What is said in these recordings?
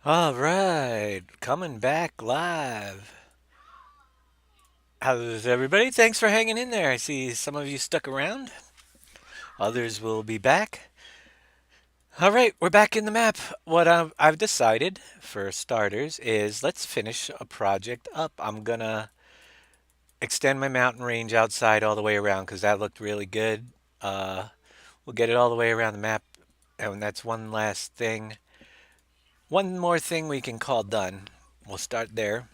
All right, coming back live. How's everybody? Thanks for hanging in there. I see some of you stuck around. Others will be back. All right, we're back in the map. What I've decided, for starters, is let's finish a project up. I'm gonna extend my mountain range outside all the way around because that looked really good. Uh, we'll get it all the way around the map, and that's one last thing. One more thing we can call done. We'll start there.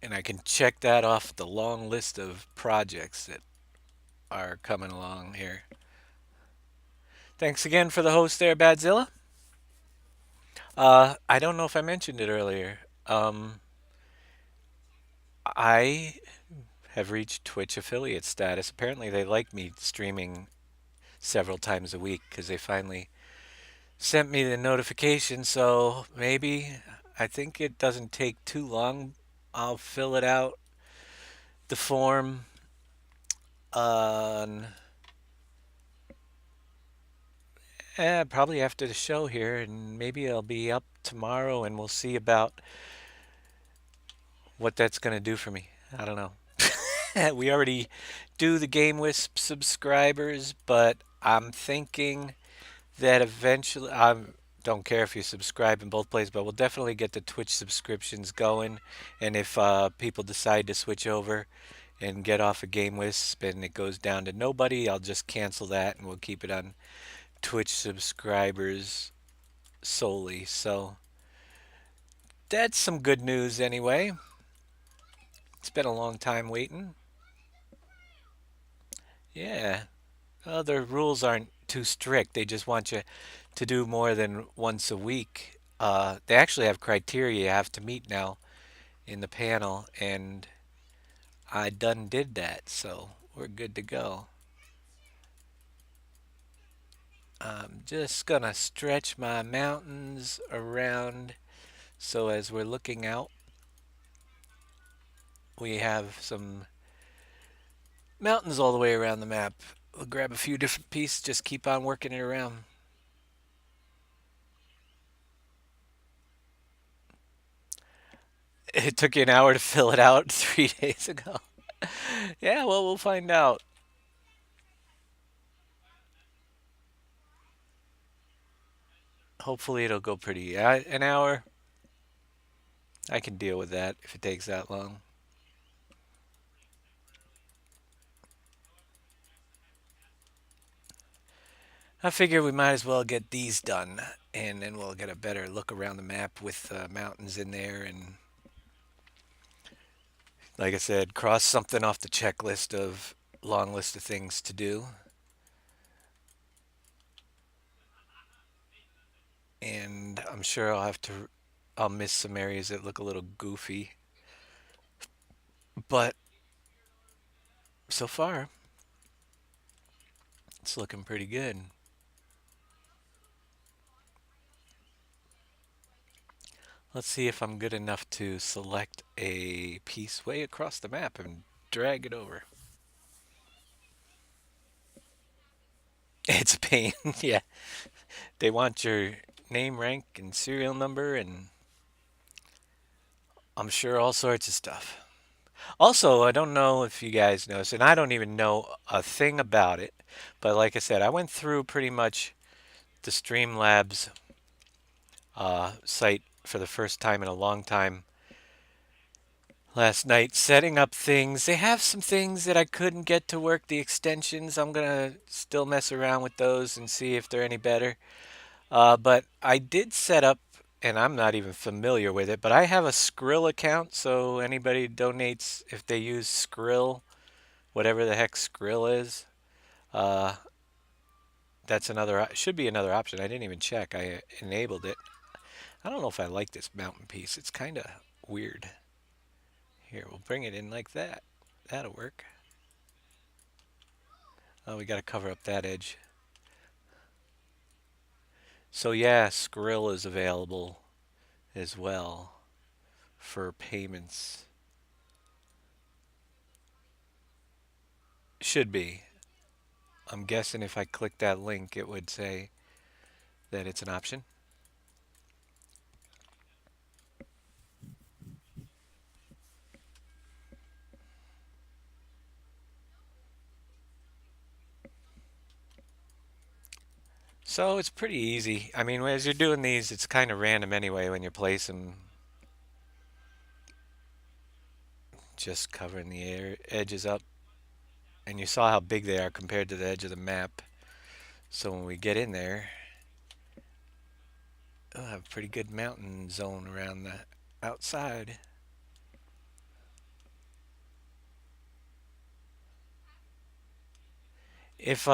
And I can check that off the long list of projects that are coming along here. Thanks again for the host there, Badzilla. I don't know if I mentioned it earlier. Um, I have reached Twitch affiliate status. Apparently, they like me streaming several times a week because they finally sent me the notification. So maybe I think it doesn't take too long. I'll fill it out, the form, on probably after the show here, and maybe I'll be up tomorrow and we'll see about what that's going to do for me. I don't know. We already do the Game Wisp subscribers, but I'm thinking that eventually, I don't care if you subscribe in both places, but we'll definitely get the Twitch subscriptions going. And if people decide to switch over and get off of Game Wisp and it goes down to nobody, I'll just cancel that and we'll keep it on Twitch subscribers solely. So that's some good news anyway. It's been a long time waiting. Yeah. The rules aren't too strict. They just want you to do more than once a week. They actually have criteria you have to meet now in the panel, and I done did that, so we're good to go. I'm just gonna stretch my mountains around so as we're looking out, we have some mountains all the way around the map. We'll grab a few different pieces, just keep on working it around. It took you an hour to fill it out 3 days ago. Yeah, well, we'll find out. Hopefully, it'll go pretty. An hour, I can deal with that if it takes that long. I figure we might as well get these done, and then we'll get a better look around the map with mountains in there. And like I said, cross something off the checklist of long list of things to do. And I'm sure I'll miss some areas that look a little goofy, but so far, it's looking pretty good. Let's see if I'm good enough to select a piece way across the map and drag it over. It's a pain, yeah. They want your name, rank, and serial number, and I'm sure all sorts of stuff. Also, I don't know if you guys noticed, and I don't even know a thing about it, but like I said, I went through pretty much the Streamlabs site for the first time in a long time last night, setting up things. They have some things that I couldn't get to work, the extensions. I'm going to still mess around with those and see if they're any better. But I did set up, and I'm not even familiar with it, but I have a Skrill account, so anybody donates if they use Skrill, whatever the heck Skrill is. Uh, that's another, should be another option. I didn't even check. I enabled it. I don't know if I like this mountain piece. It's kind of weird. Here, we'll bring it in like that. That'll work. Oh, we got to cover up that edge. So yeah, Skrill is available as well for payments. Should be. I'm guessing if I click that link, it would say that it's an option. So it's pretty easy. I mean, as you're doing these, it's kind of random anyway when you place them. Just covering the edges up. And you saw how big they are compared to the edge of the map. So when we get in there, we'll have a pretty good mountain zone around the outside. If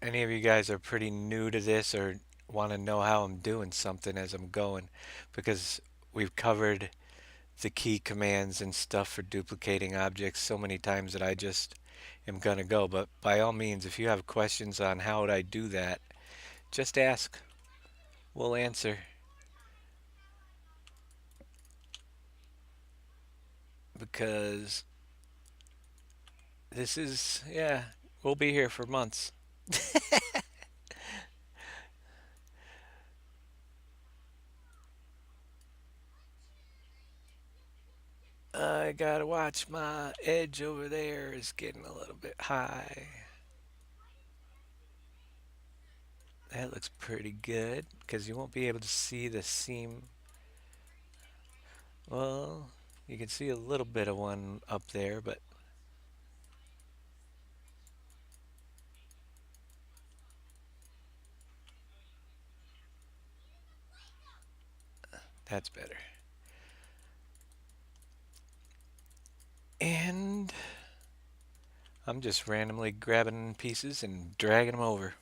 any of you guys are pretty new to this or want to know how I'm doing something as I'm going, because we've covered the key commands and stuff for duplicating objects so many times that I just am gonna go. But by all means, if you have questions on how would I do that, just ask. We'll answer. Because this is, yeah, we'll be here for months. I gotta watch my edge over there is getting a little bit high. That looks pretty good because you won't be able to see the seam. Well, you can see a little bit of one up there, but that's better. And I'm just randomly grabbing pieces and dragging them over.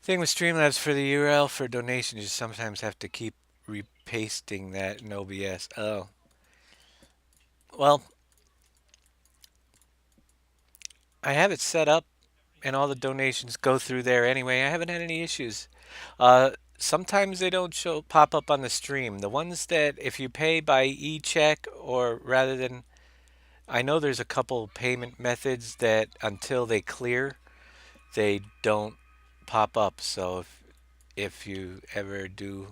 Thing with Streamlabs for the URL for donations, you sometimes have to keep repasting that in OBS. Oh, well, I have it set up and all the donations go through there anyway. I haven't had any issues. Sometimes they don't show pop up on the stream. The ones that if you pay by e-check or rather than I know there's a couple payment methods that until they clear, they don't pop up. So if you ever do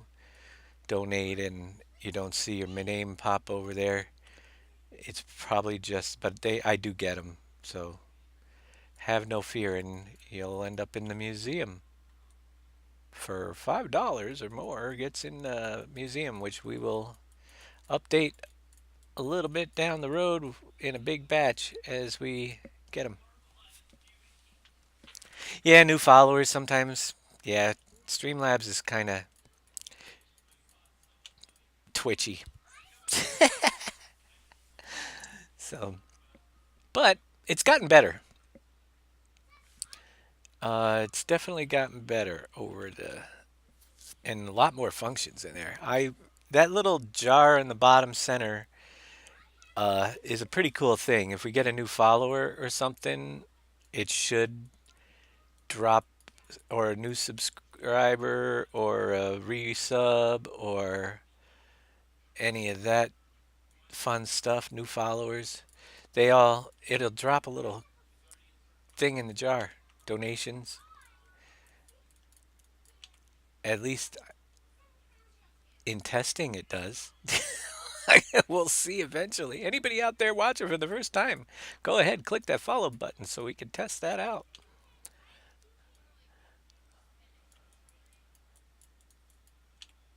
donate and you don't see your name pop over there, it's probably just but they I do get them. So have no fear and you'll end up in the museum for $5 or more gets in the museum, which we will update a little bit down the road in a big batch as we get them. Yeah, new followers sometimes. Yeah, Streamlabs is kind of twitchy. So, but it's gotten better. It's definitely gotten better over the and a lot more functions in there. I that little jar in the bottom center is a pretty cool thing. If we get a new follower or something, it should drop or a new subscriber or a resub or any of that fun stuff, new followers. It'll drop a little thing in the jar. Donations. At least in testing it does. We'll see eventually. Anybody out there watching for the first time, go ahead, click that follow button so we can test that out.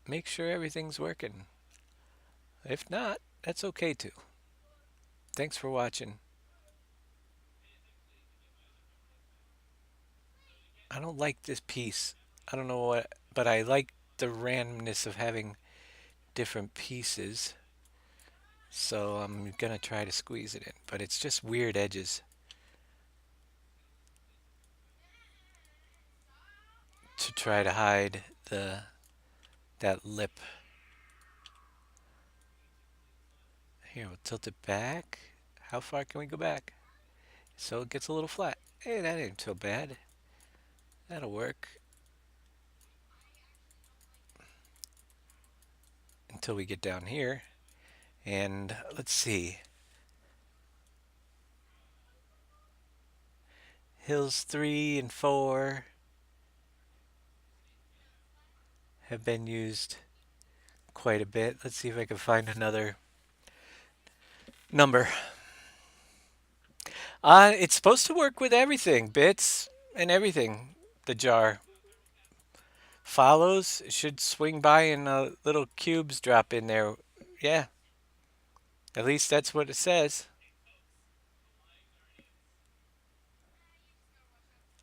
Make sure everything's working. If not, that's okay too. Thanks for watching. I don't like this piece. I don't know what, but I like the randomness of having different pieces. So I'm gonna try to squeeze it in, but it's just weird edges to try to hide that lip. Here, we'll tilt it back. How far can we go back? So it gets a little flat. Hey, that ain't so bad. That'll work until we get down here. And let's see. Hills 3 and 4 have been used quite a bit. Let's see if I can find another number. It's supposed to work with everything, bits and everything. The jar follows, it should swing by and little cubes drop in there. Yeah, at least that's what it says.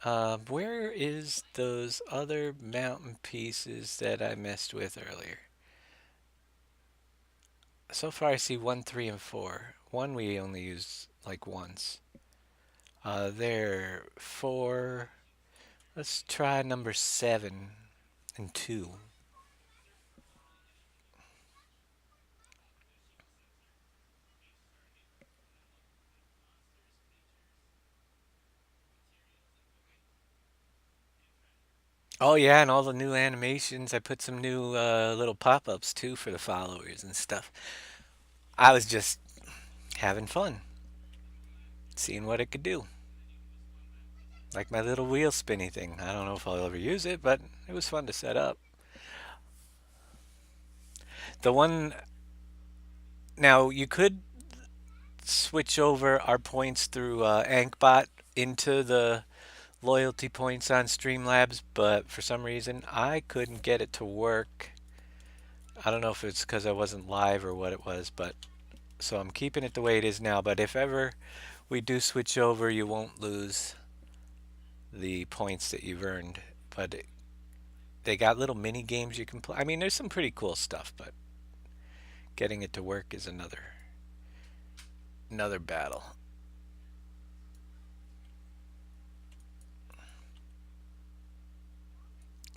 Where is those other mountain pieces that I messed with earlier? So far I see 1, 3, and 4. 1 we only used like once. There, 4. Let's try number 7 and 2. Oh yeah, and all the new animations. I put some new little pop-ups too for the followers and stuff. I was just having fun, seeing what it could do. Like my little wheel spinny thing. I don't know if I'll ever use it, but it was fun to set up. The one now you could switch over our points through AnkBot into the loyalty points on Streamlabs, but for some reason I couldn't get it to work. I don't know if it's because I wasn't live or what it was, but so I'm keeping it the way it is now. But if ever we do switch over, you won't lose the points that you've earned. But they got little mini games you can play. I mean, there's some pretty cool stuff, but getting it to work is another battle.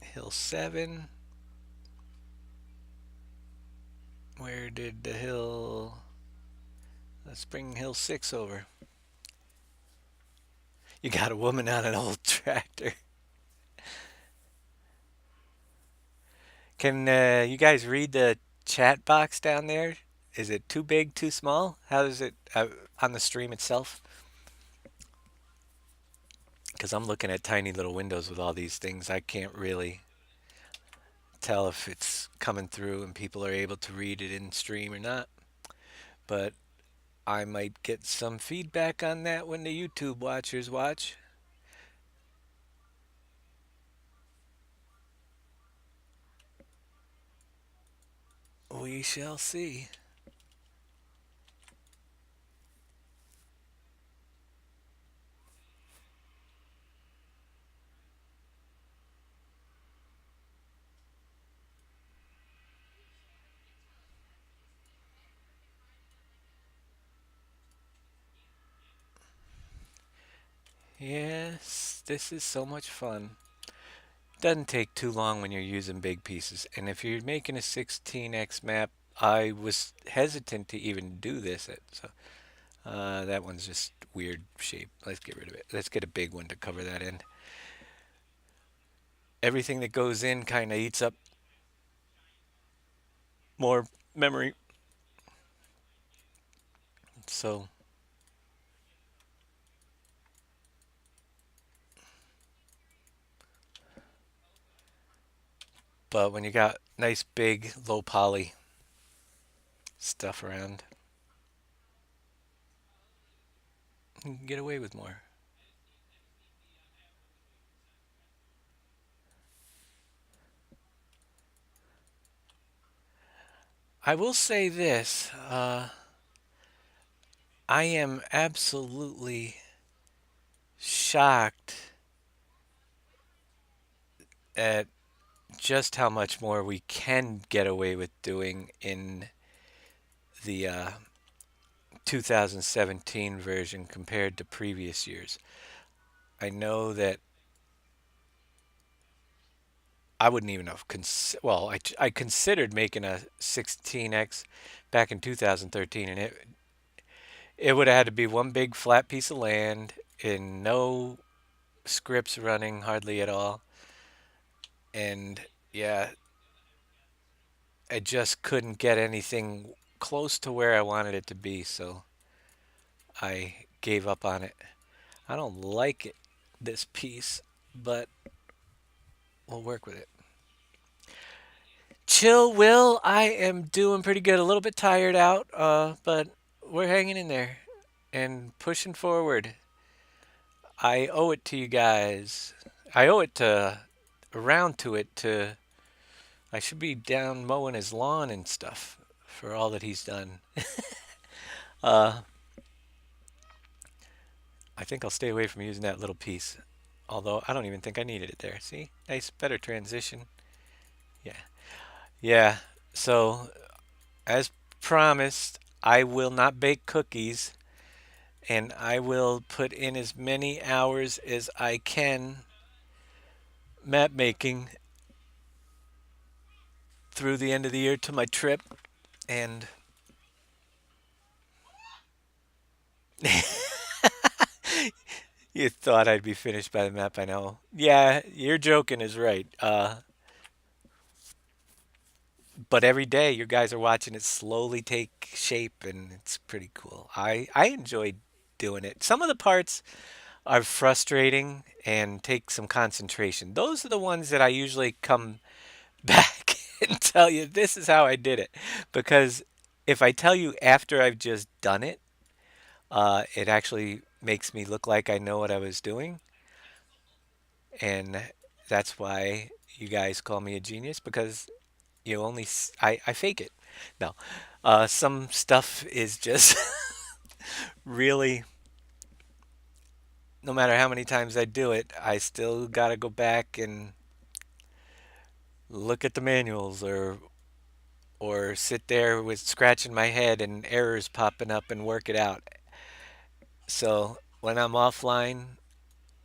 Hill 7. Where did the hill... Let's bring Hill 6 over. You got a woman on an old tractor. Can you guys read the chat box down there? Is it too big, too small? How does it on the stream itself? Because I'm looking at tiny little windows with all these things. I can't really tell if it's coming through and people are able to read it in stream or not. But I might get some feedback on that when the YouTube watchers watch. We shall see. Yes, this is so much fun. Doesn't take too long when you're using big pieces. And if you're making a 16x map, I was hesitant to even do this. So that one's just weird shape. Let's get rid of it. Let's get a big one to cover that in. Everything that goes in kind of eats up more memory. So, but when you got nice big low poly stuff around, you can get away with more. I will say this. I am absolutely shocked at just how much more we can get away with doing in the 2017 version compared to previous years. I know that I wouldn't even have well, I considered making a 16x back in 2013, and it would have had to be one big flat piece of land and no scripts running hardly at all. And yeah, I just couldn't get anything close to where I wanted it to be, so I gave up on it. I don't like it this piece, but we'll work with it. Chill, Will. I am doing pretty good. A little bit tired out, but we're hanging in there and pushing forward. I owe it to you guys. I owe it to around to it to. I should be down mowing his lawn and stuff for all that he's done. Uh, I think I'll stay away from using that little piece. Although I don't even think I needed it there. See? Nice, better transition. Yeah. Yeah. So, as promised, I will not bake cookies and I will put in as many hours as I can map making through the end of the year to my trip. And you thought I'd be finished by the map, I know. Yeah, you're joking is right. But every day you guys are watching it slowly take shape and it's pretty cool. I enjoy doing it. Some of the parts are frustrating and take some concentration. Those are the ones that I usually come back and tell you this is how I did it. Because if I tell you after I've just done it, it actually makes me look like I know what I was doing. And that's why you guys call me a genius because you only, I fake it. No, some stuff is just really, no matter how many times I do it, I still got to go back and look at the manuals or sit there with scratching my head and errors popping up and work it out. So when I'm offline,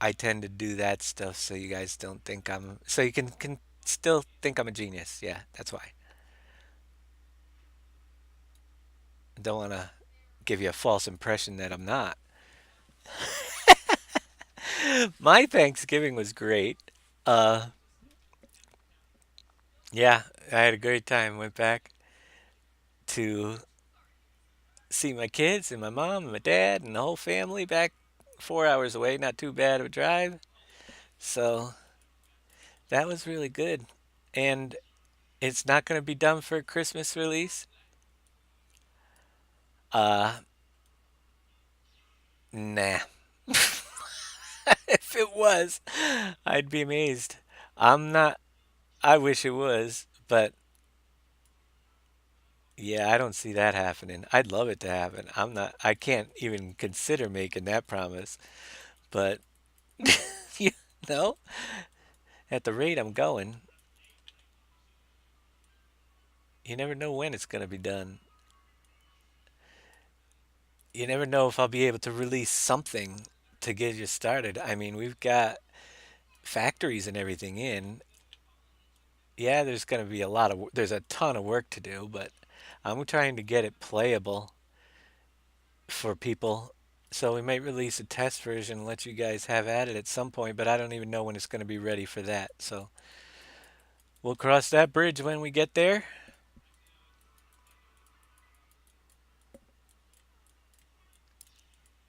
I tend to do that stuff so you guys don't think so you can still think I'm a genius. Yeah, that's why. I don't want to give you a false impression that I'm not. My Thanksgiving was great. Uh, yeah, I had a great time. Went back to see my kids and my mom and my dad and the whole family back 4 hours away. Not too bad of a drive. So that was really good. And it's not going to be done for a Christmas release. Uh, nah. If it was, I'd be amazed. I'm not, I wish it was, but yeah, I don't see that happening. I'd love it to happen. I can't even consider making that promise, but you know, at the rate I'm going, you never know when it's going to be done. You never know if I'll be able to release something to get you started. I mean, we've got factories and everything in. Yeah, there's going to be there's a ton of work to do, but I'm trying to get it playable for people. So we might release a test version and let you guys have at it at some point, but I don't even know when it's going to be ready for that. So we'll cross that bridge when we get there.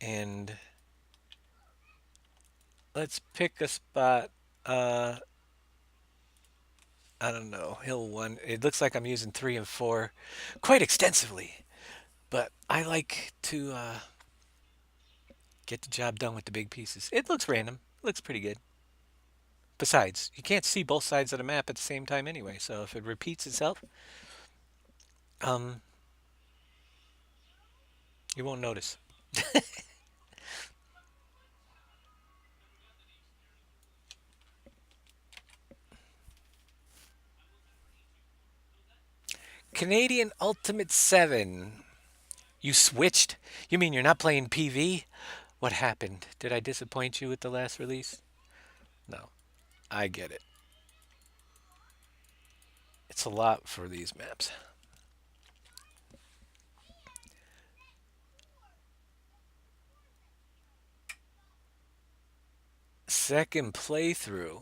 And let's pick a spot. Uh, I don't know, Hill 1. It looks like I'm using 3 and 4 quite extensively, but I like to get the job done with the big pieces. It looks random. It looks pretty good. Besides, you can't see both sides of the map at the same time anyway, so if it repeats itself, um, you won't notice. Canadian Ultimate 7. You switched? You mean you're not playing PV? What happened? Did I disappoint you with the last release? No, I get it. It's a lot for these maps. Second playthrough.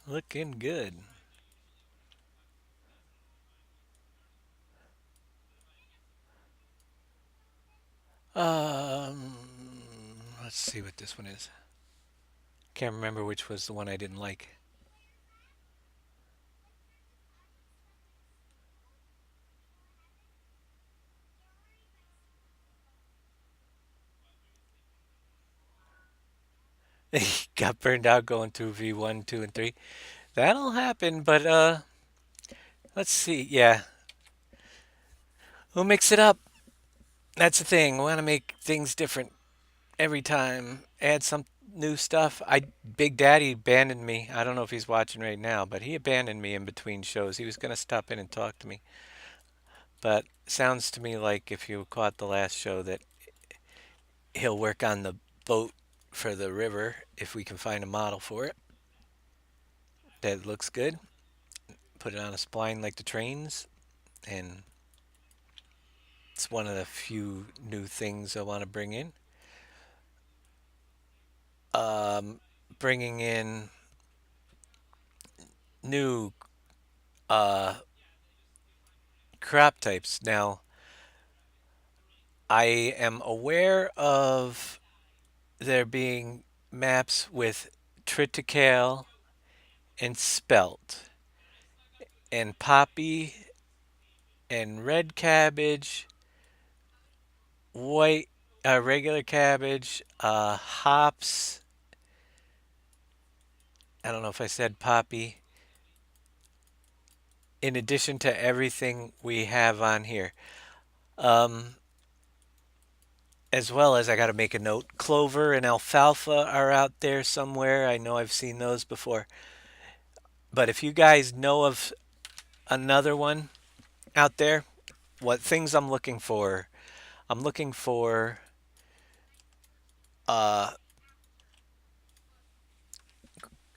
Looking good. Um, let's see what this one is. Can't remember which was the one I didn't like. He got burned out going through V1, 2, and 3. That'll happen, but let's see. Yeah, we'll mix it up. That's the thing. We want to make things different every time. Add some new stuff. Big Daddy abandoned me. I don't know if he's watching right now, but he abandoned me in between shows. He was going to stop in and talk to me. But sounds to me like if you caught the last show that he'll work on the boat for the river if we can find a model for it that looks good. Put it on a spline like the trains, and it's one of the few new things I want to bring in. Um, Bringing in new uh, crop types. Now, I am aware of there being maps with triticale and spelt and poppy and red cabbage, white regular cabbage, hops. I don't know if I said poppy. In addition to everything we have on here, um, as well as I got to make a note, clover and alfalfa are out there somewhere. I know I've seen those before. But if you guys know of another one out there, what things I'm looking for uh,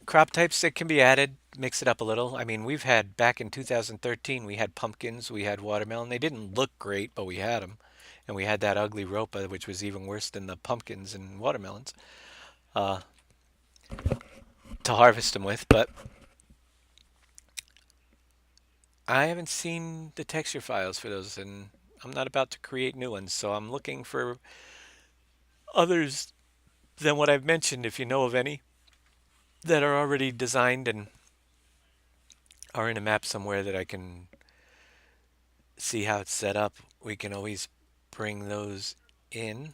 crop types that can be added, mix it up a little. I mean, we've had back in 2013, we had pumpkins, we had watermelon. They didn't look great, but we had them. And we had that ugly ropa, which was even worse than the pumpkins and watermelons uh, to harvest them with. But I haven't seen the texture files for those, and I'm not about to create new ones. So I'm looking for others than what I've mentioned, if you know of any that are already designed and are in a map somewhere that I can see how it's set up. We can always bring those in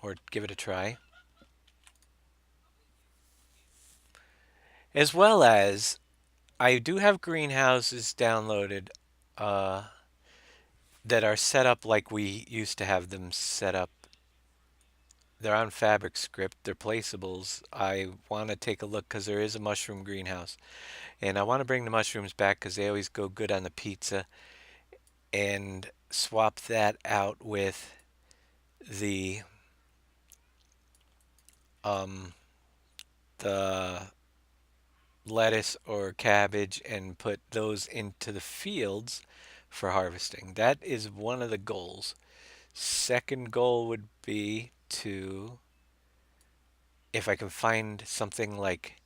or give it a try. As well as, I do have greenhouses downloaded uh, that are set up like we used to have them set up. They're on Fabric Script. They're placeables. I want to take a look because there is a mushroom greenhouse. And I want to bring the mushrooms back because they always go good on the pizza and swap that out with the um, the lettuce or cabbage and put those into the fields for harvesting. That is one of the goals. Second goal would be to, if I can find something like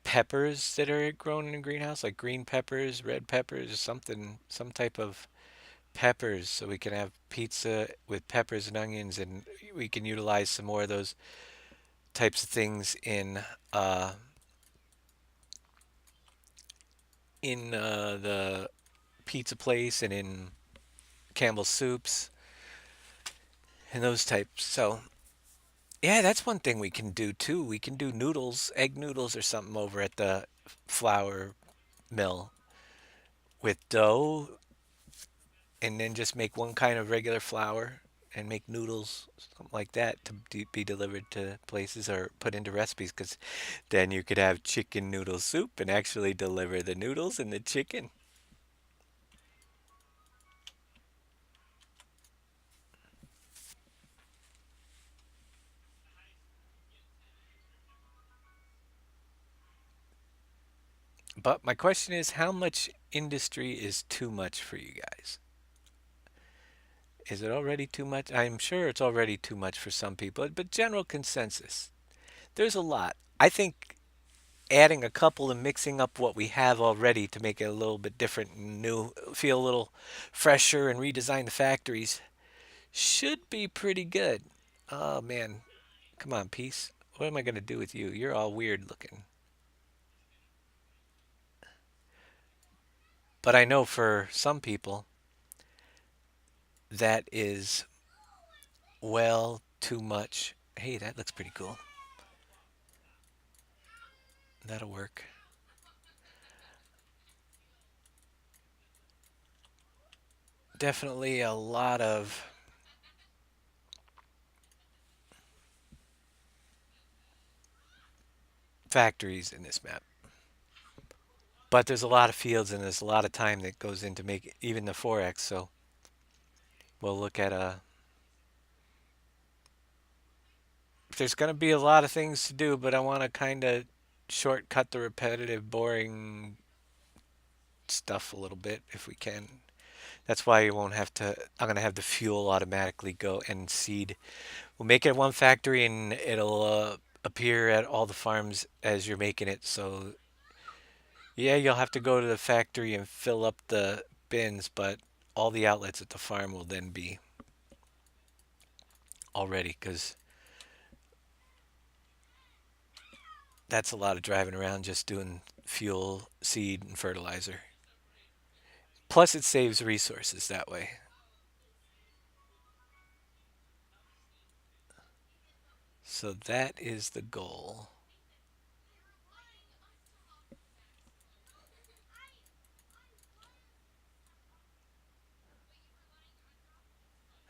peppers that are grown in a greenhouse, like green peppers, red peppers, something, some type of peppers, so we can have pizza with peppers and onions, and we can utilize some more of those types of things uh, in the pizza place and in Campbell's soups and those types. So yeah, that's one thing we can do too. We can do noodles, egg noodles or something over at the flour mill with dough, and then just make one kind of regular flour and make noodles, something like that, to be delivered to places or put into recipes. Because then you could have chicken noodle soup and actually deliver the noodles and the chicken. But my question is, how much industry is too much for you guys? Is it already too much? I'm sure it's already too much for some people, but general consensus. There's a lot. I think adding a couple and mixing up what we have already to make it a little bit different and new, feel a little fresher and redesign the factories should be pretty good. Oh man, come on, Peace. What am I gonna do with you? You're all weird looking. But I know for some people that is well too much. Hey, that looks pretty cool. That'll work. Definitely a lot of factories in this map. But there's a lot of fields and there's a lot of time that goes into make even the 4x. So we'll look at there's going to be a lot of things to do, but I want to kind of shortcut the repetitive, boring stuff a little bit if we can. That's why you won't have to. I'm going to have the fuel automatically go and seed. We'll make it one factory and it'll appear at all the farms as you're making it. So yeah, you'll have to go to the factory and fill up the bins, but all the outlets at the farm will then be already because that's a lot of driving around just doing fuel, seed, and fertilizer. Plus, it saves resources that way. So that is the goal.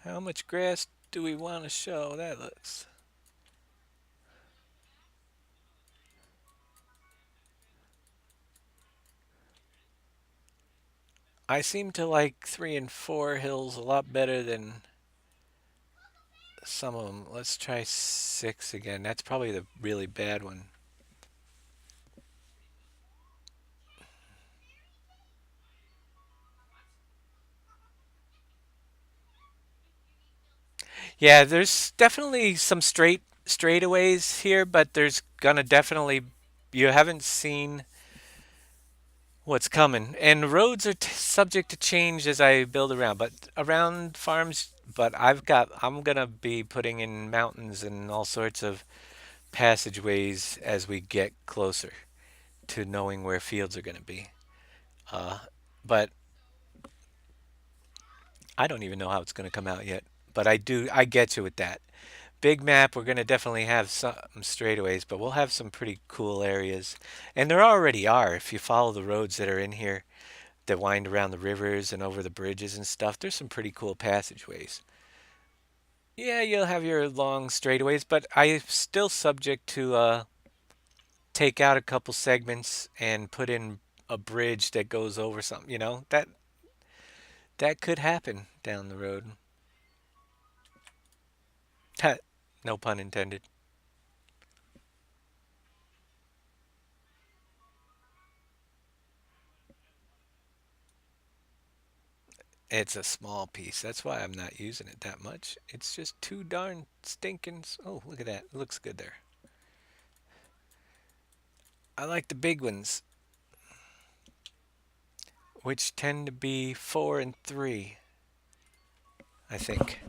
How much grass do we want to show? That looks. I seem to like 3 and 4 hills a lot better than some of them. Let's try 6 again. That's probably the really bad one. Yeah, there's definitely some straightaways here, but there's gonna definitely you haven't seen what's coming. And roads are subject to change as I build around, but around farms. But I'm gonna be putting in mountains and all sorts of passageways as we get closer to knowing where fields are gonna be. Uh, but I don't even know how it's gonna come out yet. But I get you with that. Big map, we're going to definitely have some straightaways, but we'll have some pretty cool areas. And there already are. If you follow the roads that are in here that wind around the rivers and over the bridges and stuff, there's some pretty cool passageways. Yeah, you'll have your long straightaways, but I'm still subject to take out a couple segments and put in a bridge that goes over something. That could happen down the road. No pun intended. It's a small piece. That's why I'm not using it that much. It's just too darn stinking. Oh, look at that. It looks good there. I like the big ones, which tend to be 4 and 3, I think.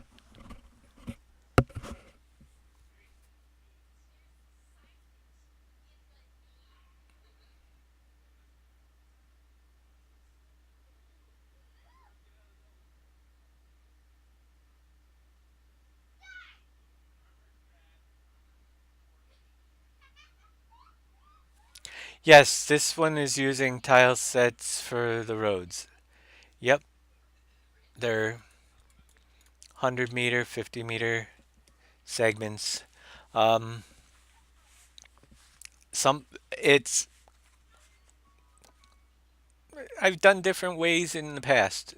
Yes, this one is using tile sets for the roads. Yep, they're 100 meter, 50 meter segments. Um, some it's I've done different ways in the past.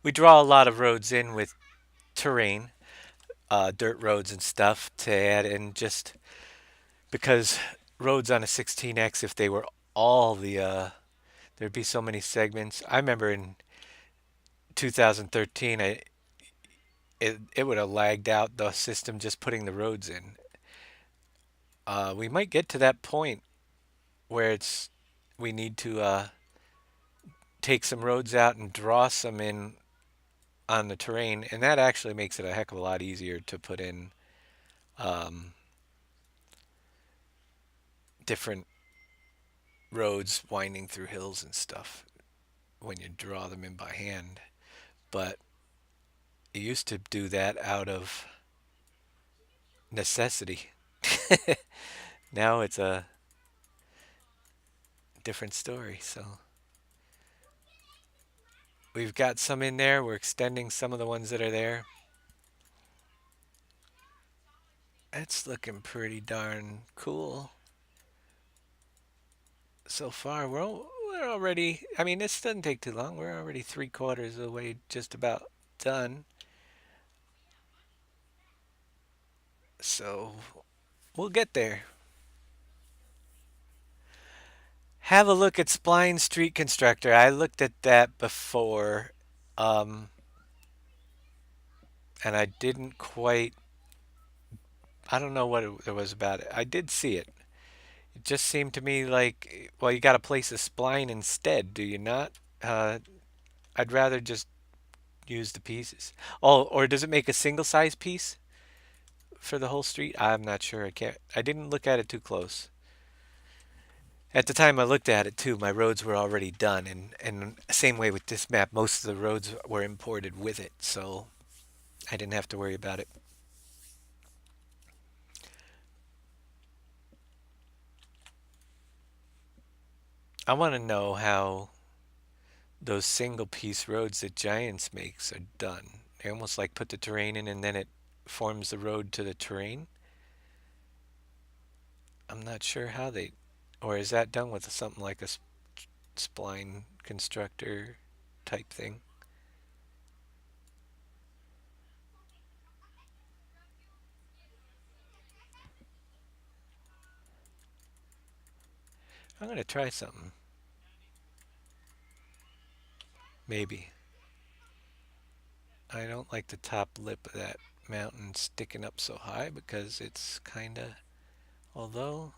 We draw a lot of roads in with terrain, dirt roads and stuff to add in just because roads on a 16x, if they were all there'd be so many segments. I remember in 2013, it would have lagged out the system just putting the roads in. We might get to that point where we need to take some roads out and draw some in on the terrain, and that actually makes it a heck of a lot easier to put in um, different roads winding through hills and stuff when you draw them in by hand. But you used to do that out of necessity. Now it's a different story. So we've got some in there. We're extending some of the ones that are there. It's looking pretty darn cool so far. We're already, I mean, this doesn't take too long. We're already 3/4 of the way just about done. So we'll get there. Have a look at Spline Street Constructor. I looked at that before, um, and I didn't quite. I don't know what it was about it. I did see it. It just seemed to me like, well, you got to place a spline instead, do you not? Uh, I'd rather just use the pieces. Oh, or does it make a single size piece for the whole street? I'm not sure. I can't. I didn't look at it too close. At the time I looked at it too, my roads were already done, and same way with this map, most of the roads were imported with it, so I didn't have to worry about it. I want to know how those single piece roads that Giants makes are done. They almost like put the terrain in and then it forms the road to the terrain. I'm not sure how they, or is that done with something like a spline constructor type thing? I'm gonna try something. Maybe. I don't like the top lip of that mountain sticking up so high because it's kinda, although,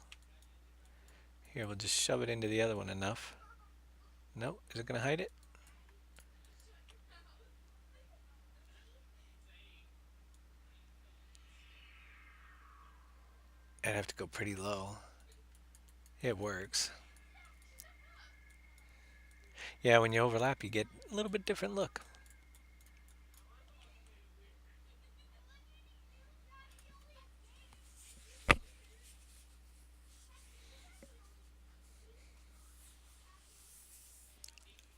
here we'll just shove it into the other one enough. No, is it gonna hide it? I'd have to go pretty low. It works. Yeah, when you overlap, you get a little bit different look.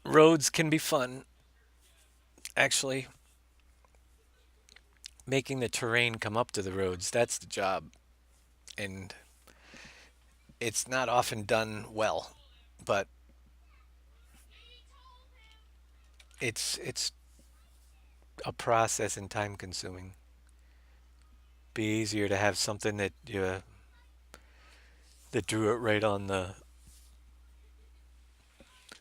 Roads can be fun. Actually, making the terrain come up to the roads, that's the job. And it's not often done well, but it's a process and time consuming. Be easier to have something that drew it right on the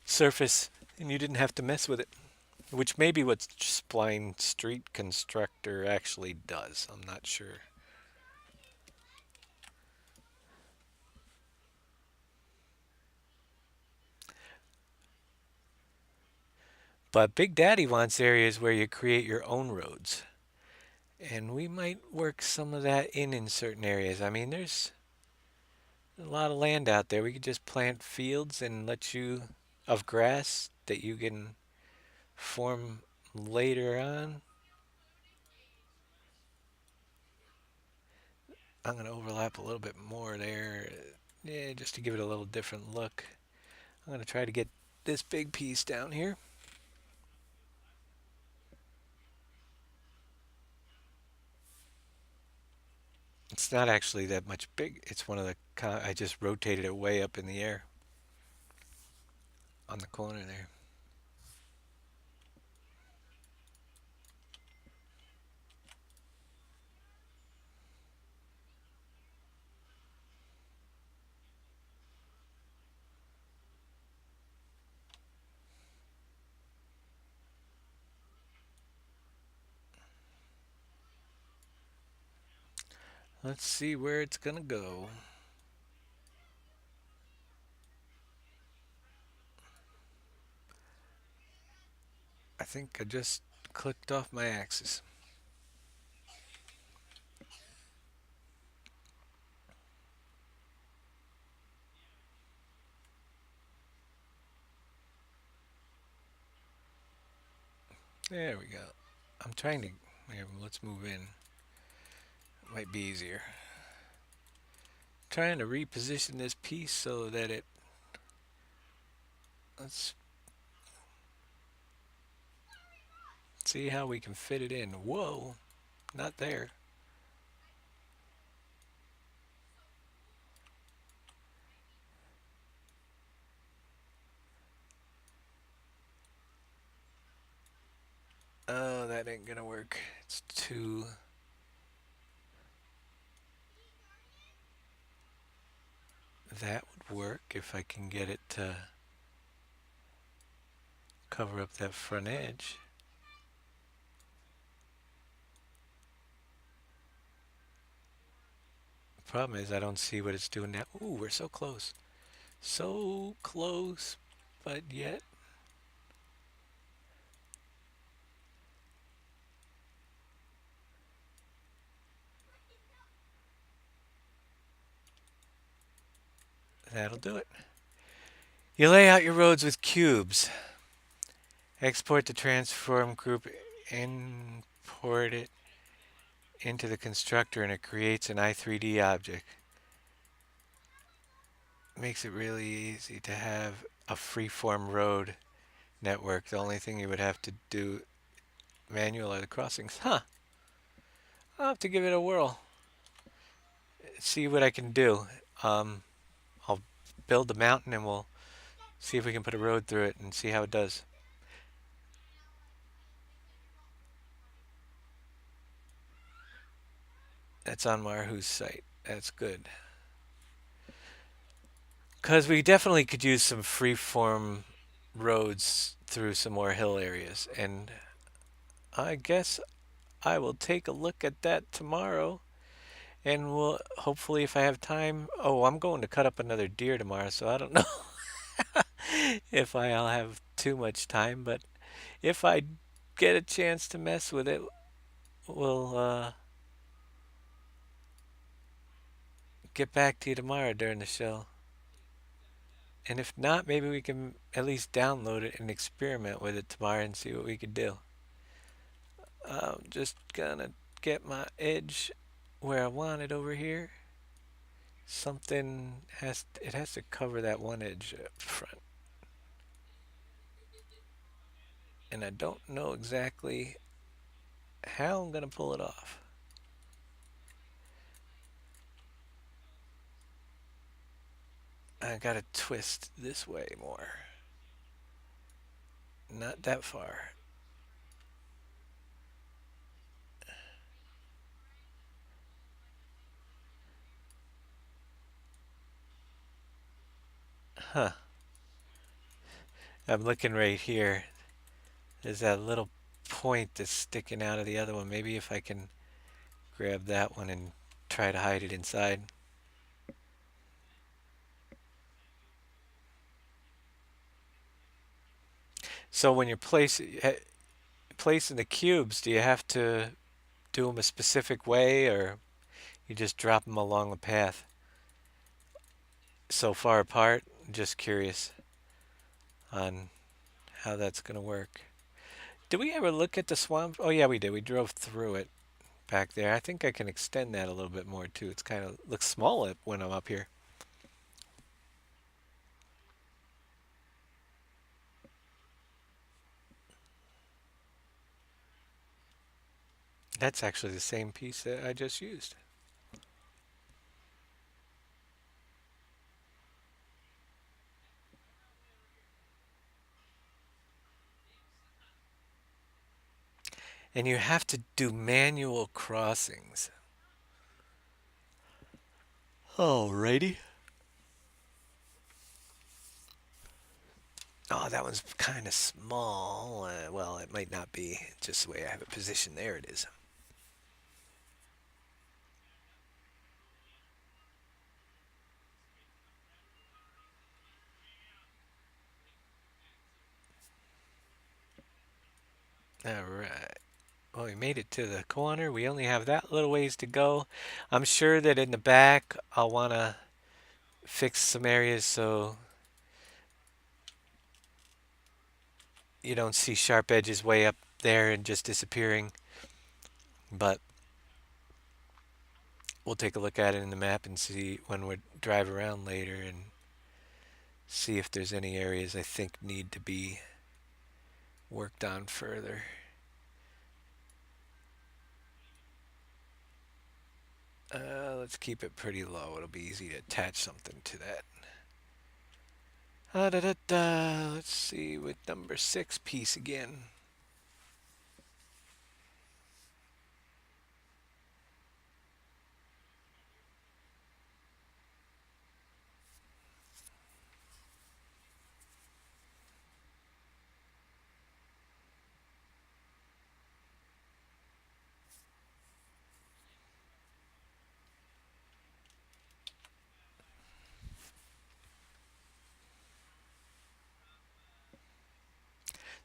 surface and you didn't have to mess with it. Which may be what Spline Street Constructor actually does. I'm not sure. But Big Daddy wants areas where you create your own roads. And we might work some of that in certain areas. I mean, there's a lot of land out there. We could just plant fields and let you, of grass that you can form later on. I'm going to overlap a little bit more there. Yeah, just to give it a little different look. I'm going to try to get this big piece down here. It's not actually that much big. It's one of the, I just rotated it way up in the air on the corner there. Let's see where it's going to go. I think I just clicked off my axis. There we go. I'm trying to. Here, let's move in. Might be easier. Trying to reposition this piece so that it. Let's see how we can fit it in. Whoa, not there. Oh, that ain't gonna work. It's too. That would work if I can get it to cover up that front edge. The problem is I don't see what it's doing now. Ooh, we're so close. So close, but yet. That'll do it. You lay out your roads with cubes. Export the transform group, import it into the constructor, and it creates an i3D object. Makes it really easy to have a freeform road network. The only thing you would have to do manual are the crossings. Huh. I'll have to give it a whirl. See what I can do. I'll build the mountain and we'll see if we can put a road through it and see how it does. That's on Marhu's site. That's good. Because we definitely could use some freeform roads through some more hill areas. And I guess I will take a look at that tomorrow. And we'll hopefully, if I have time. Oh, I'm going to cut up another deer tomorrow, so I don't know if I'll have too much time. But if I get a chance to mess with it, we'll get back to you tomorrow during the show. And if not, maybe we can at least download it and experiment with it tomorrow and see what we could do. I'm just gonna get my edge where I want it over here. Something it has to cover that one edge up front. And I don't know exactly how I'm gonna pull it off. I gotta twist this way more. Not that far. Huh. I'm looking right here. There's that little point that's sticking out of the other one. Maybe if I can grab that one and try to hide it inside. So when you're placing the cubes, do you have to do them a specific way, or you just drop them along the path so far apart? I'm just curious on how that's going to work. Did we ever look at the swamp? Oh yeah, we did. We drove through it back there. I think I can extend that a little bit more too. It's kind of looks small when I'm up here. That's actually the same piece that I just used. And you have to do manual crossings. Alrighty. Oh, that one's kind of small. Well, it might not be. Just the way I have it positioned. There it is. All right. Well, we made it to the corner. We only have that little ways to go. I'm sure that in the back, I'll want to fix some areas so you don't see sharp edges way up there and just disappearing. But we'll take a look at it in the map and see when we drive around later and see if there's any areas I think need to be worked on further. Let's keep it pretty low. It'll be easy to attach something to that. Let's see with number 6 piece again.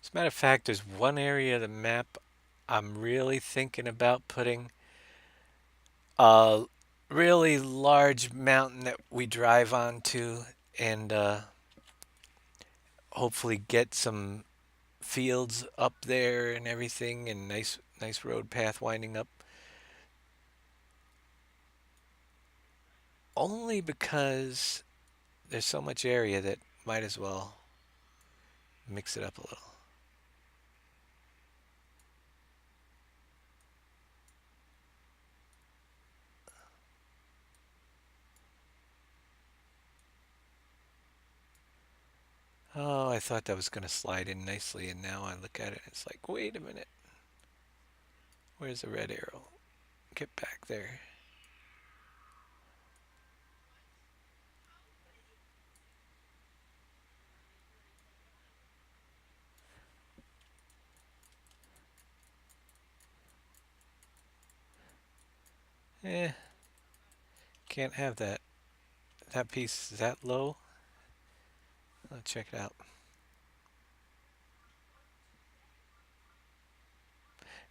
As a matter of fact, there's one area of the map I'm really thinking about putting a really large mountain that we drive onto and hopefully get some fields up there and everything and nice road path winding up. Only because there's so much area that might as well mix it up a little. Oh, I thought that was going to slide in nicely, and now I look at it and it's like, wait a minute. Where's the red arrow? Get back there. Eh, can't have that. That piece is that low. Let's check it out.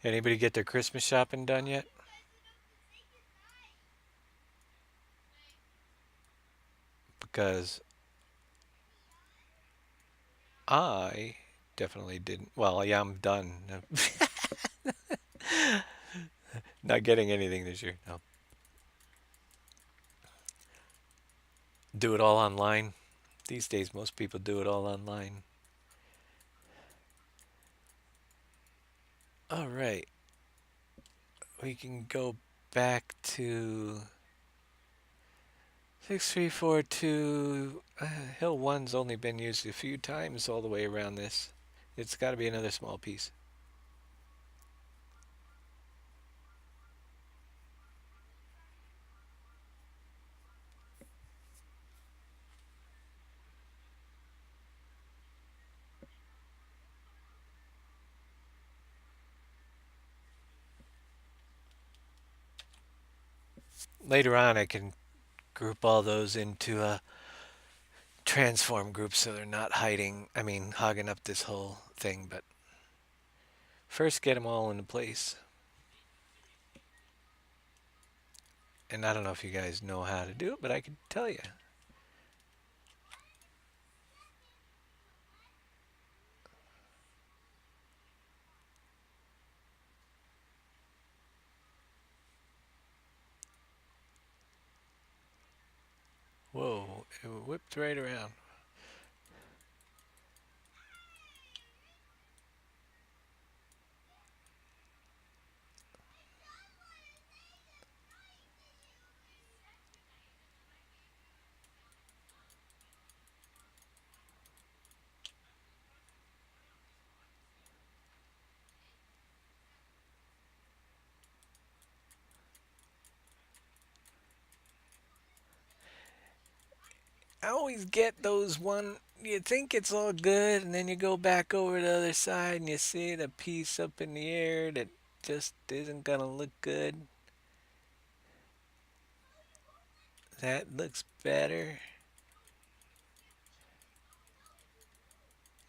Anybody get their Christmas shopping done yet? Because I definitely didn't. Well, yeah, I'm done. Not getting anything this year. No. Do it all online. These days, most people do it all online. All right. We can go back to 6342. Hill 1's only been used a few times all the way around this. It's got to be another small piece. Later on, I can group all those into a transform group so they're not hogging up this whole thing. But first, get them all into place. And I don't know if you guys know how to do it, but I can tell you. Whoa, it whipped right around. I always get those one. You think it's all good, and then you go back over the other side and you see the piece up in the air that just isn't gonna look good. That looks better.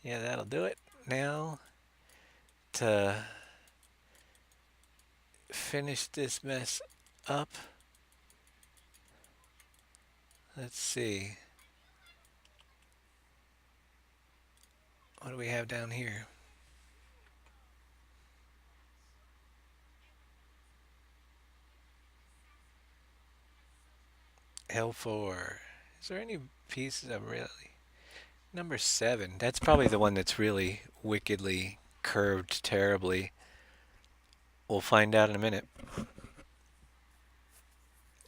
Yeah, that'll do it. Now, to finish this mess up. Let's see. What do we have down here? L4. Is there any pieces I'm really... Number 7. That's probably the one that's really wickedly curved terribly. We'll find out in a minute.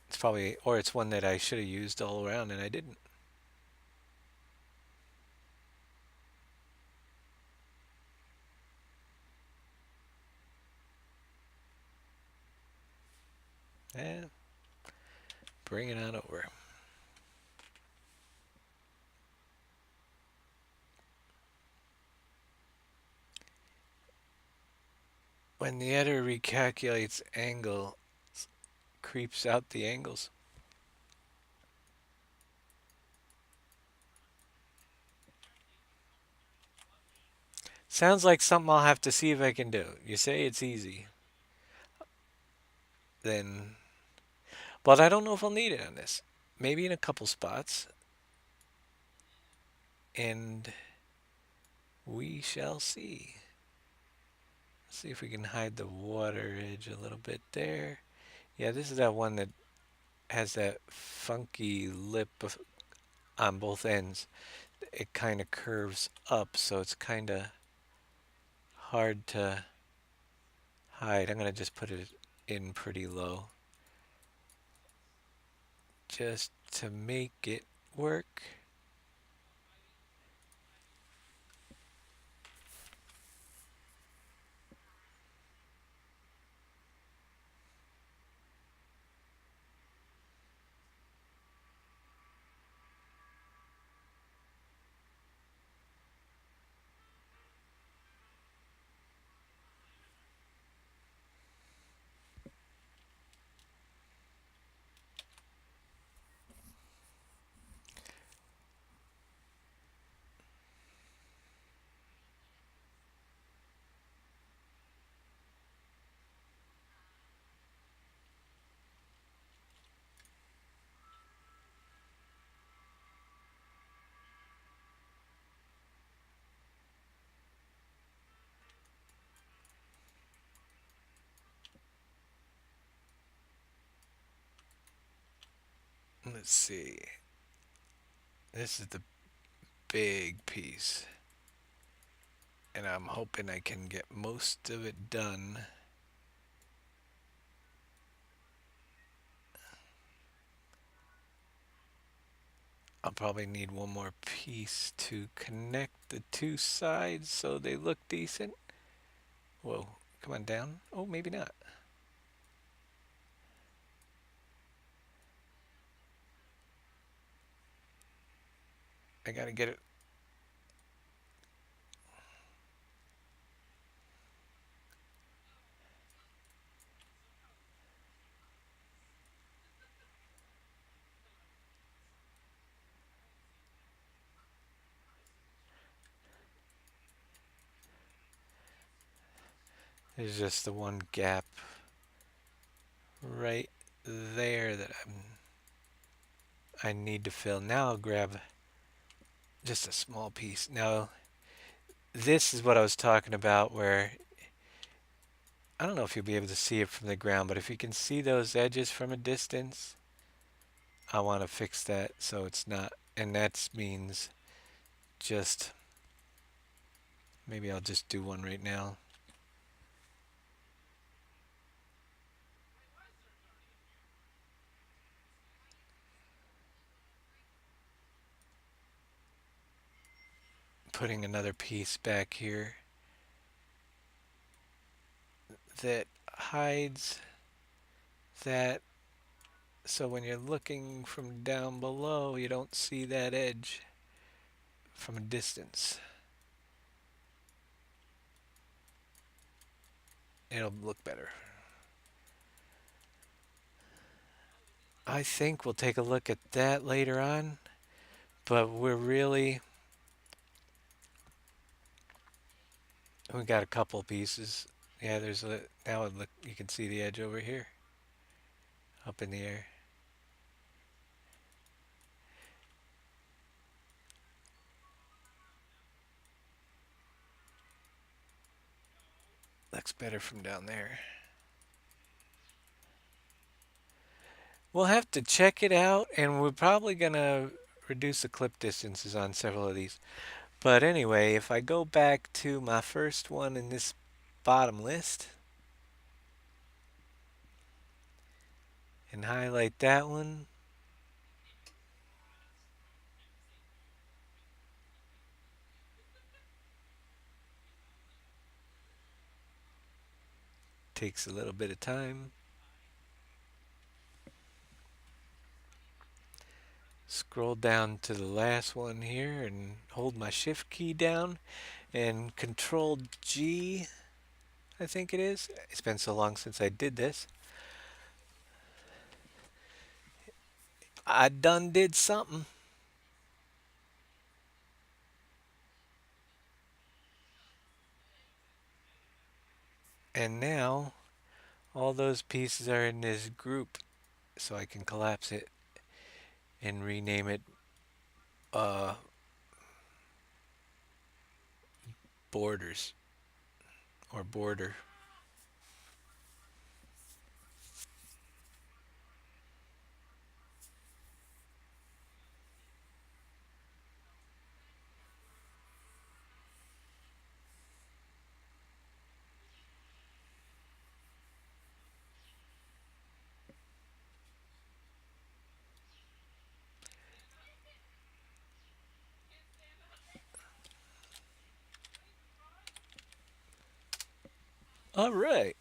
It's probably... Or it's one that I should have used all around and I didn't. Eh, bring it on over. When the editor recalculates angle, creeps out the angles. Sounds like something I'll have to see if I can do. You say it's easy. Then... But I don't know if I'll need it on this. Maybe in a couple spots. And we shall see. Let's see if we can hide the water edge a little bit there. Yeah, this is that one that has that funky lip on both ends. It kind of curves up, so it's kind of hard to hide. I'm going to just put it in pretty low. Just to make it work. Let's see. This is the big piece. And I'm hoping I can get most of it done. I'll probably need one more piece to connect the two sides so they look decent. Whoa, come on down. Oh, maybe not. I gotta get it. There's just the one gap right there that I need to fill. Now I'll grab just a small piece. Now, this is what I was talking about where I don't know if you'll be able to see it from the ground, but if you can see those edges from a distance, I want to fix that so it's not, and that means just, maybe I'll just do one right now. Putting another piece back here that hides that, so when you're looking from down below you don't see that edge from a distance. It'll look better. I think we'll take a look at that later on, but we're really We got a couple pieces. Yeah, there's a now it look you can see the edge over here up in the air. Looks better from down there. We'll have to check it out, and we're probably gonna reduce the clip distances on several of these. But anyway, if I go back to my first one in this bottom list and highlight that one, takes a little bit of time. Scroll down to the last one here and hold my shift key down and control G, I think it is. It's been so long since I did this. I done did something. And now all those pieces are in this group, so I can collapse it and rename it uh, borders or border. All right.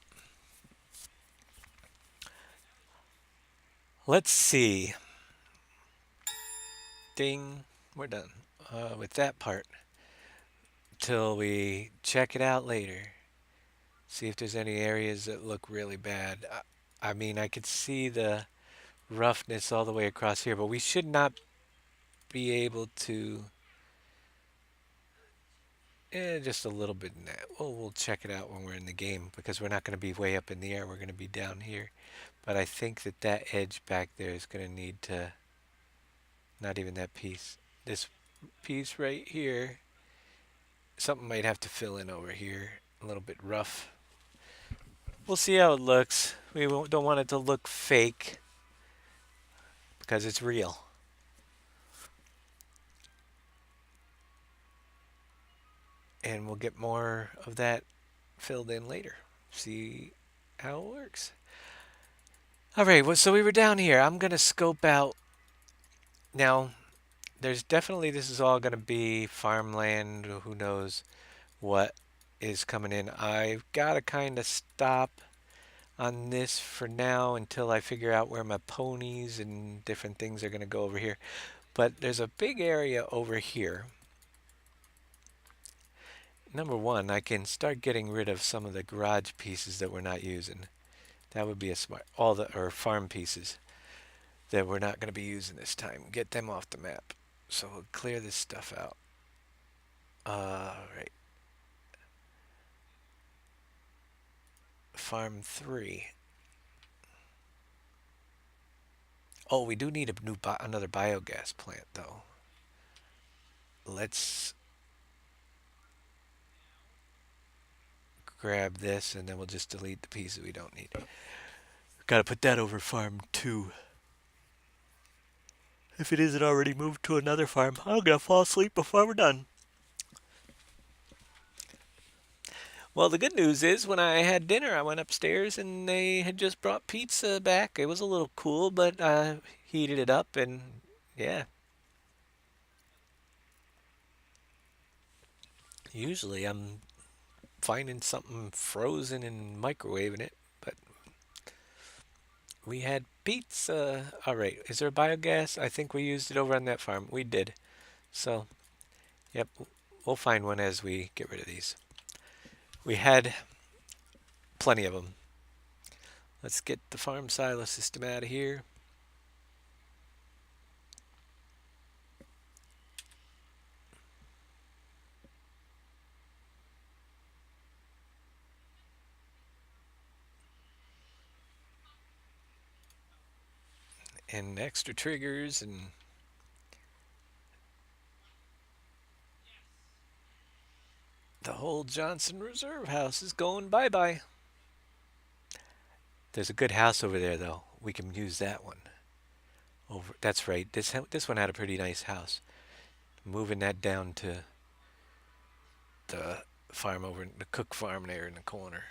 Let's see. Ding. We're done with that part till we check it out later. See if there's any areas that look really bad. I mean, I could see the roughness all the way across here, but we should not be able to. Just a little bit in that. Well, we'll check it out when we're in the game because we're not going to be way up in the air. We're going to be down here. But I think that that edge back there is going to need to, not even that piece. This piece right here, something might have to fill in over here. A little bit rough. We'll see how it looks. We don't want it to look fake because it's real. And we'll get more of that filled in later. See how it works. All right, well, so we were down here. I'm going to scope out. Now, there's definitely, this is all going to be farmland. Who knows what is coming in. I've got to kind of stop on this for now until I figure out where my ponies and different things are going to go over here. But there's a big area over here. Number one, I can start getting rid of some of the garage pieces that we're not using. That would be a smart, all the, or farm pieces that we're not going to be using this time. Get them off the map. So we'll clear this stuff out. Right. Farm 3. Oh, we do need a new another biogas plant, though. Let's grab this, and then we'll just delete the pieces we don't need. Got to put that over farm 2. If it isn't already moved to another farm, I'm going to fall asleep before we're done. Well, the good news is when I had dinner, I went upstairs and they had just brought pizza back. It was a little cool, but I heated it up and yeah. Usually I'm finding something frozen and microwaving it, but we had pizza. All right, is there biogas? I think we used it over on that farm. We did. So, yep, we'll find one as we get rid of these. We had plenty of them. Let's get the farm silo system out of here. and extra triggers, and the whole Johnson Reserve house is going bye-bye. There's a good house over there, though. We can use that one. Over. That's right. This one had a pretty nice house. Moving that down to the farm over in the Cook farm there in the corner.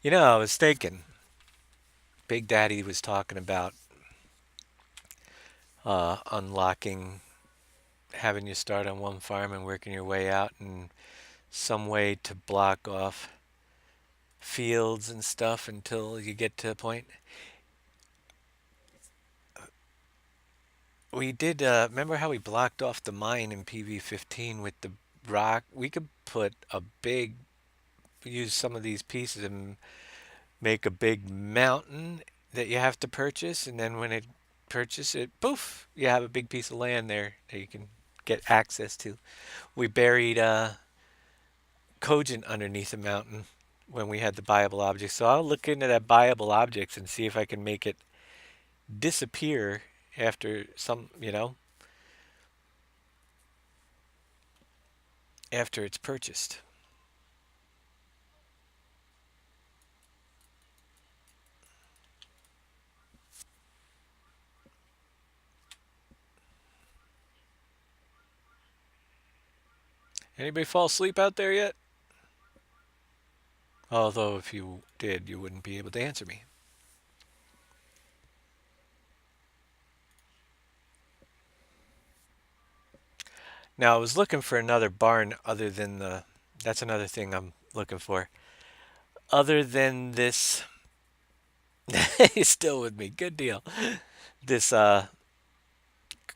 I was thinking, Big Daddy was talking about unlocking, having you start on one farm and working your way out, and some way to block off fields and stuff until you get to a point. We did, remember how we blocked off the mine in PV15 with the rock? We could use some of these pieces and make a big mountain that you have to purchase, and then when it purchase it, poof, you have a big piece of land there that you can get access to. We buried Cogent underneath a mountain when we had the buyable objects. So I'll look into that buyable objects and see if I can make it disappear after after it's purchased. Anybody fall asleep out there yet? Although if you did, you wouldn't be able to answer me. Now I was looking for another barn other than that's another thing I'm looking for. Other than this, he's still with me. Good deal. This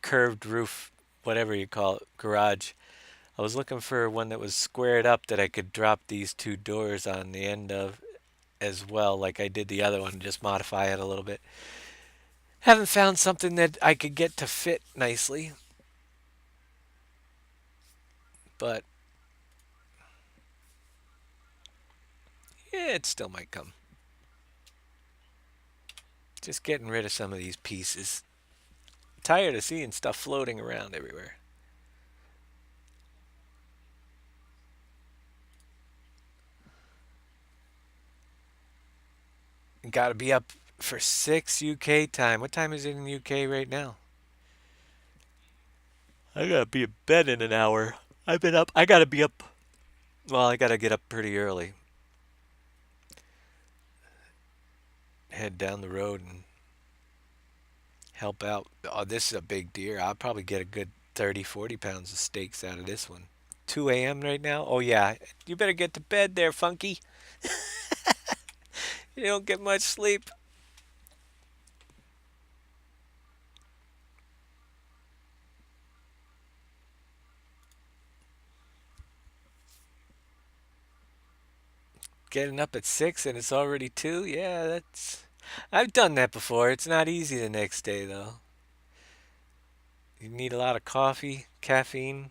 curved roof, whatever you call it, garage. I was looking for one that was squared up that I could drop these two doors on the end of as well, like I did the other one, just modify it a little bit. Haven't found something that I could get to fit nicely, but yeah, it still might come. Just getting rid of some of these pieces. Tired of seeing stuff floating around everywhere. Got to be up for 6 UK time. What time is it in UK right now? I gotta be in bed in an hour. I've been up. I gotta be up. Well, I gotta get up pretty early. Head down the road and help out. Oh, this is a big deer. I'll probably get a good 30, 40 pounds of steaks out of this one. 2 a.m. right now? Oh, yeah. You better get to bed there, Funky. You don't get much sleep. Getting up at 6 and it's already 2? Yeah, that's. I've done that before. It's not easy the next day, though. You need a lot of coffee, caffeine.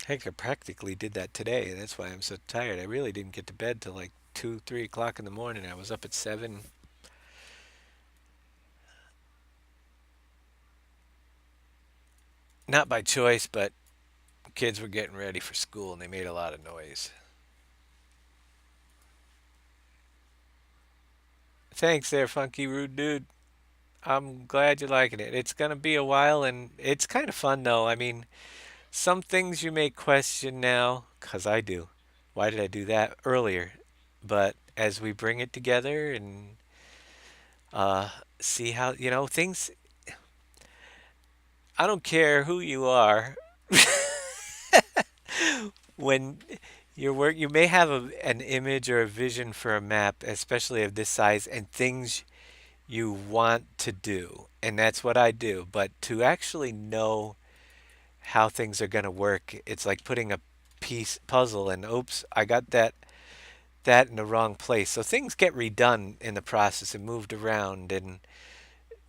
Heck, I practically did that today. That's why I'm so tired. I really didn't get to bed till like 2, 3 o'clock in the morning. I was up at 7. Not by choice, but kids were getting ready for school and they made a lot of noise. Thanks there, Funky Rude Dude. I'm glad you're liking it. It's going to be a while and it's kind of fun though. I mean, some things you may question now, because I do. Why did I do that earlier? But as we bring it together and uh, see how, things, I don't care who you are. When you may have an image or a vision for a map, especially of this size, and things you want to do. And that's what I do. But to actually know how things are going to work, it's like putting a piece puzzle and oops, I got that. that in the wrong place. So things get redone in the process and moved around. And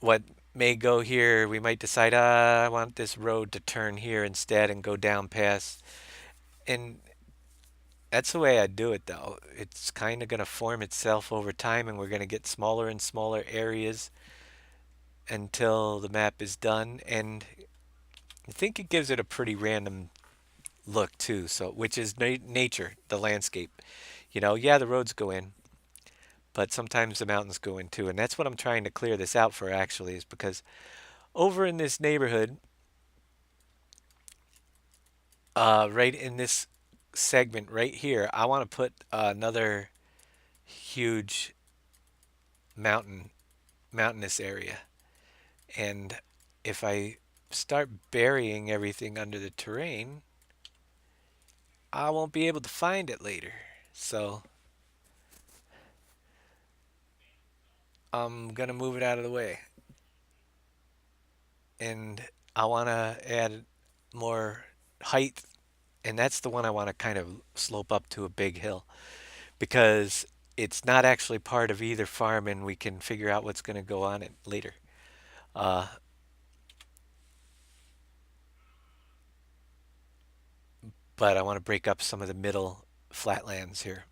what may go here, we might decide, I want this road to turn here instead and go down past. And that's the way I do it, though. It's kind of going to form itself over time, and we're going to get smaller and smaller areas until the map is done. And I think it gives it a pretty random look too. So, which is nature, the landscape. Yeah, the roads go in, but sometimes the mountains go in too. And that's what I'm trying to clear this out for actually, is because over in this neighborhood, right in this segment right here, I want to put another huge mountain, mountainous area. And if I start burying everything under the terrain, I won't be able to find it later. So I'm gonna move it out of the way. And I want to add more height, and that's the one I want to kind of slope up to a big hill because it's not actually part of either farm, and we can figure out what's going to go on it later. Uh, but I want to break up some of the middle flatlands here.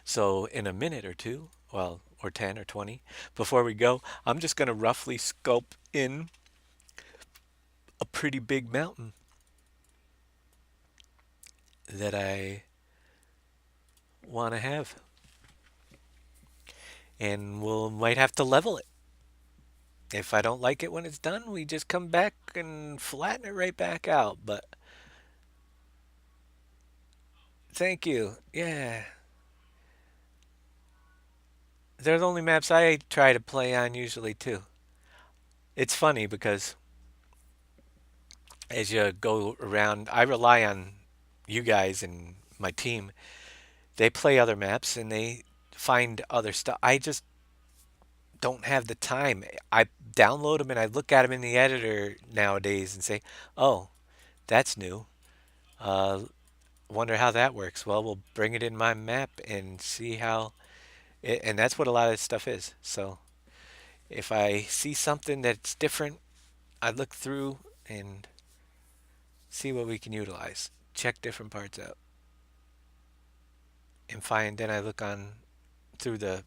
So in a minute or two, well, or 10 or 20, before we go, I'm just going to roughly sculpt in a pretty big mountain that I want to have. And we'll might have to level it. If I don't like it when it's done, we just come back and flatten it right back out. But thank you. Yeah. They're the only maps I try to play on usually too. It's funny because as you go around, I rely on you guys and my team. They play other maps and they find other stuff. I just don't have the time. I download them and I look at them in the editor nowadays and say, "Oh, that's new. Uh, wonder how that works." Well, we'll bring it in my map and see how it, and that's what a lot of this stuff is. So if I see something that's different, I look through and see what we can utilize. Check different parts out and find. Then I look on through the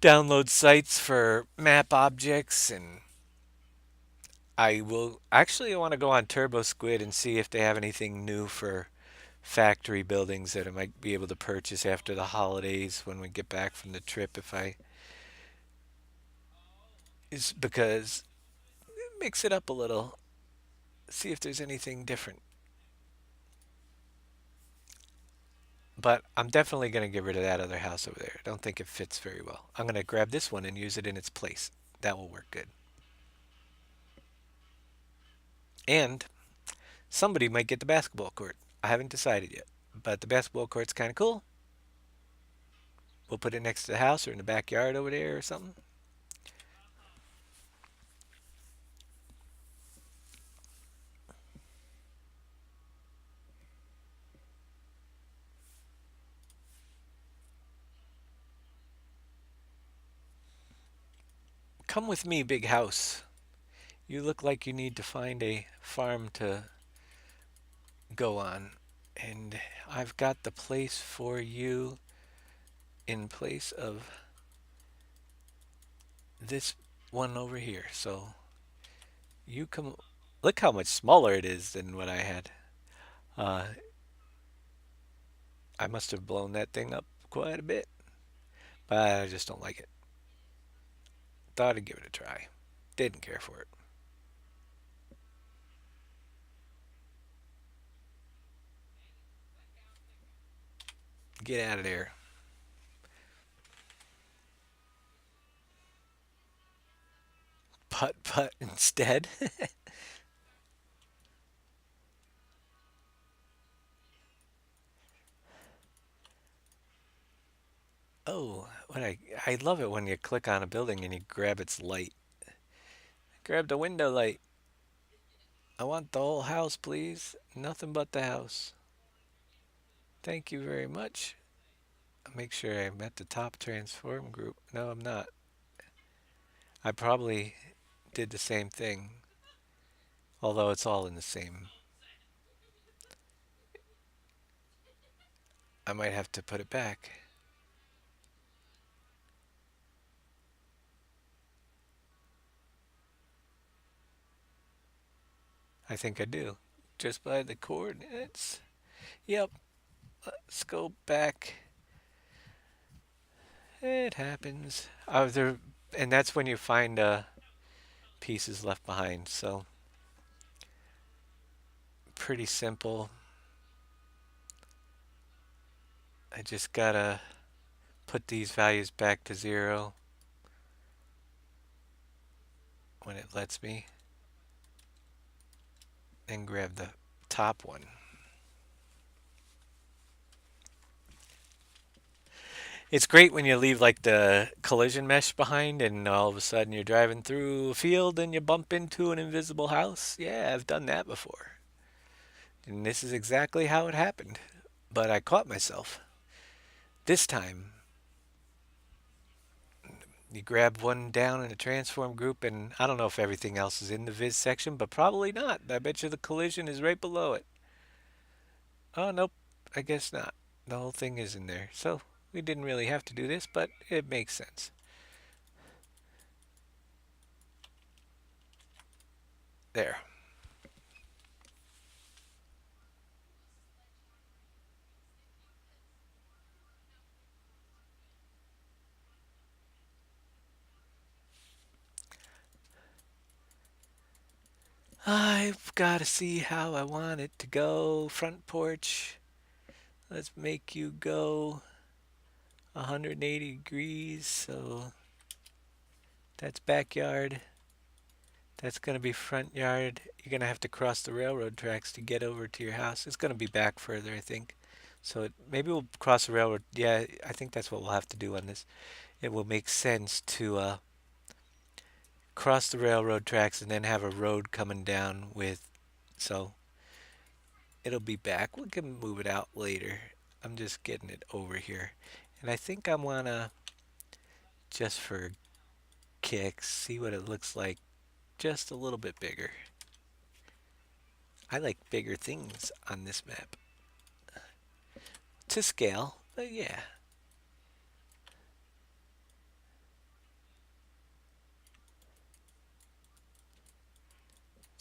download sites for map objects, and I will actually I want to go on Turbo Squid and see if they have anything new for factory buildings that I might be able to purchase after the holidays when we get back from the trip. If I is because mix it up a little, see if there's anything different. But I'm definitely going to get rid of that other house over there. I don't think it fits very well. I'm going to grab this one and use it in its place. That will work good. And somebody might get the basketball court. I haven't decided yet. But the basketball court's kind of cool. We'll put it next to the house or in the backyard over there or something. Come with me, big house. You look like you need to find a farm to go on. And I've got the place for you in place of this one over here. So you come. Look how much smaller it is than what I had. Uh, I must have blown that thing up quite a bit, but I just don't like it. Thought I'd give it a try. Didn't care for it. Get out of there. Putt putt instead. Oh, I love it when you click on a building and you grab its light. Grab the window light. I want the whole house, please. Nothing but the house. Thank you very much. I'll make sure I'm at the top transform group. No, I'm not. I probably did the same thing, although it's all in the same. I might have to put it back. I think I do. Just by the coordinates. Yep. Let's go back. It happens. And that's when you find pieces left behind. So pretty simple. I just gotta put these values back to 0 when it lets me, and grab the top one. It's great when you leave like the collision mesh behind and all of a sudden you're driving through a field and you bump into an invisible house. Yeah, I've done that before. And this is exactly how it happened. But I caught myself. This time, you grab one down in a transform group, and I don't know if everything else is in the viz section, but probably not. I bet you the collision is right below it. Oh, nope. I guess not. The whole thing is in there. So we didn't really have to do this, but it makes sense. There. I've got to see how I want it to go. Front porch. Let's make you go 180 degrees. So that's backyard. That's going to be front yard. You're going to have to cross the railroad tracks to get over to your house. It's going to be back further, I think. So maybe we'll cross the railroad. Yeah, I think that's what we'll have to do on this. It will make sense to cross the railroad tracks and then have a road coming down with. So it'll be back. We can move it out later. I'm just getting it over here. And I think I want to, just for kicks, see what it looks like just a little bit bigger. I like bigger things on this map. To scale, but yeah.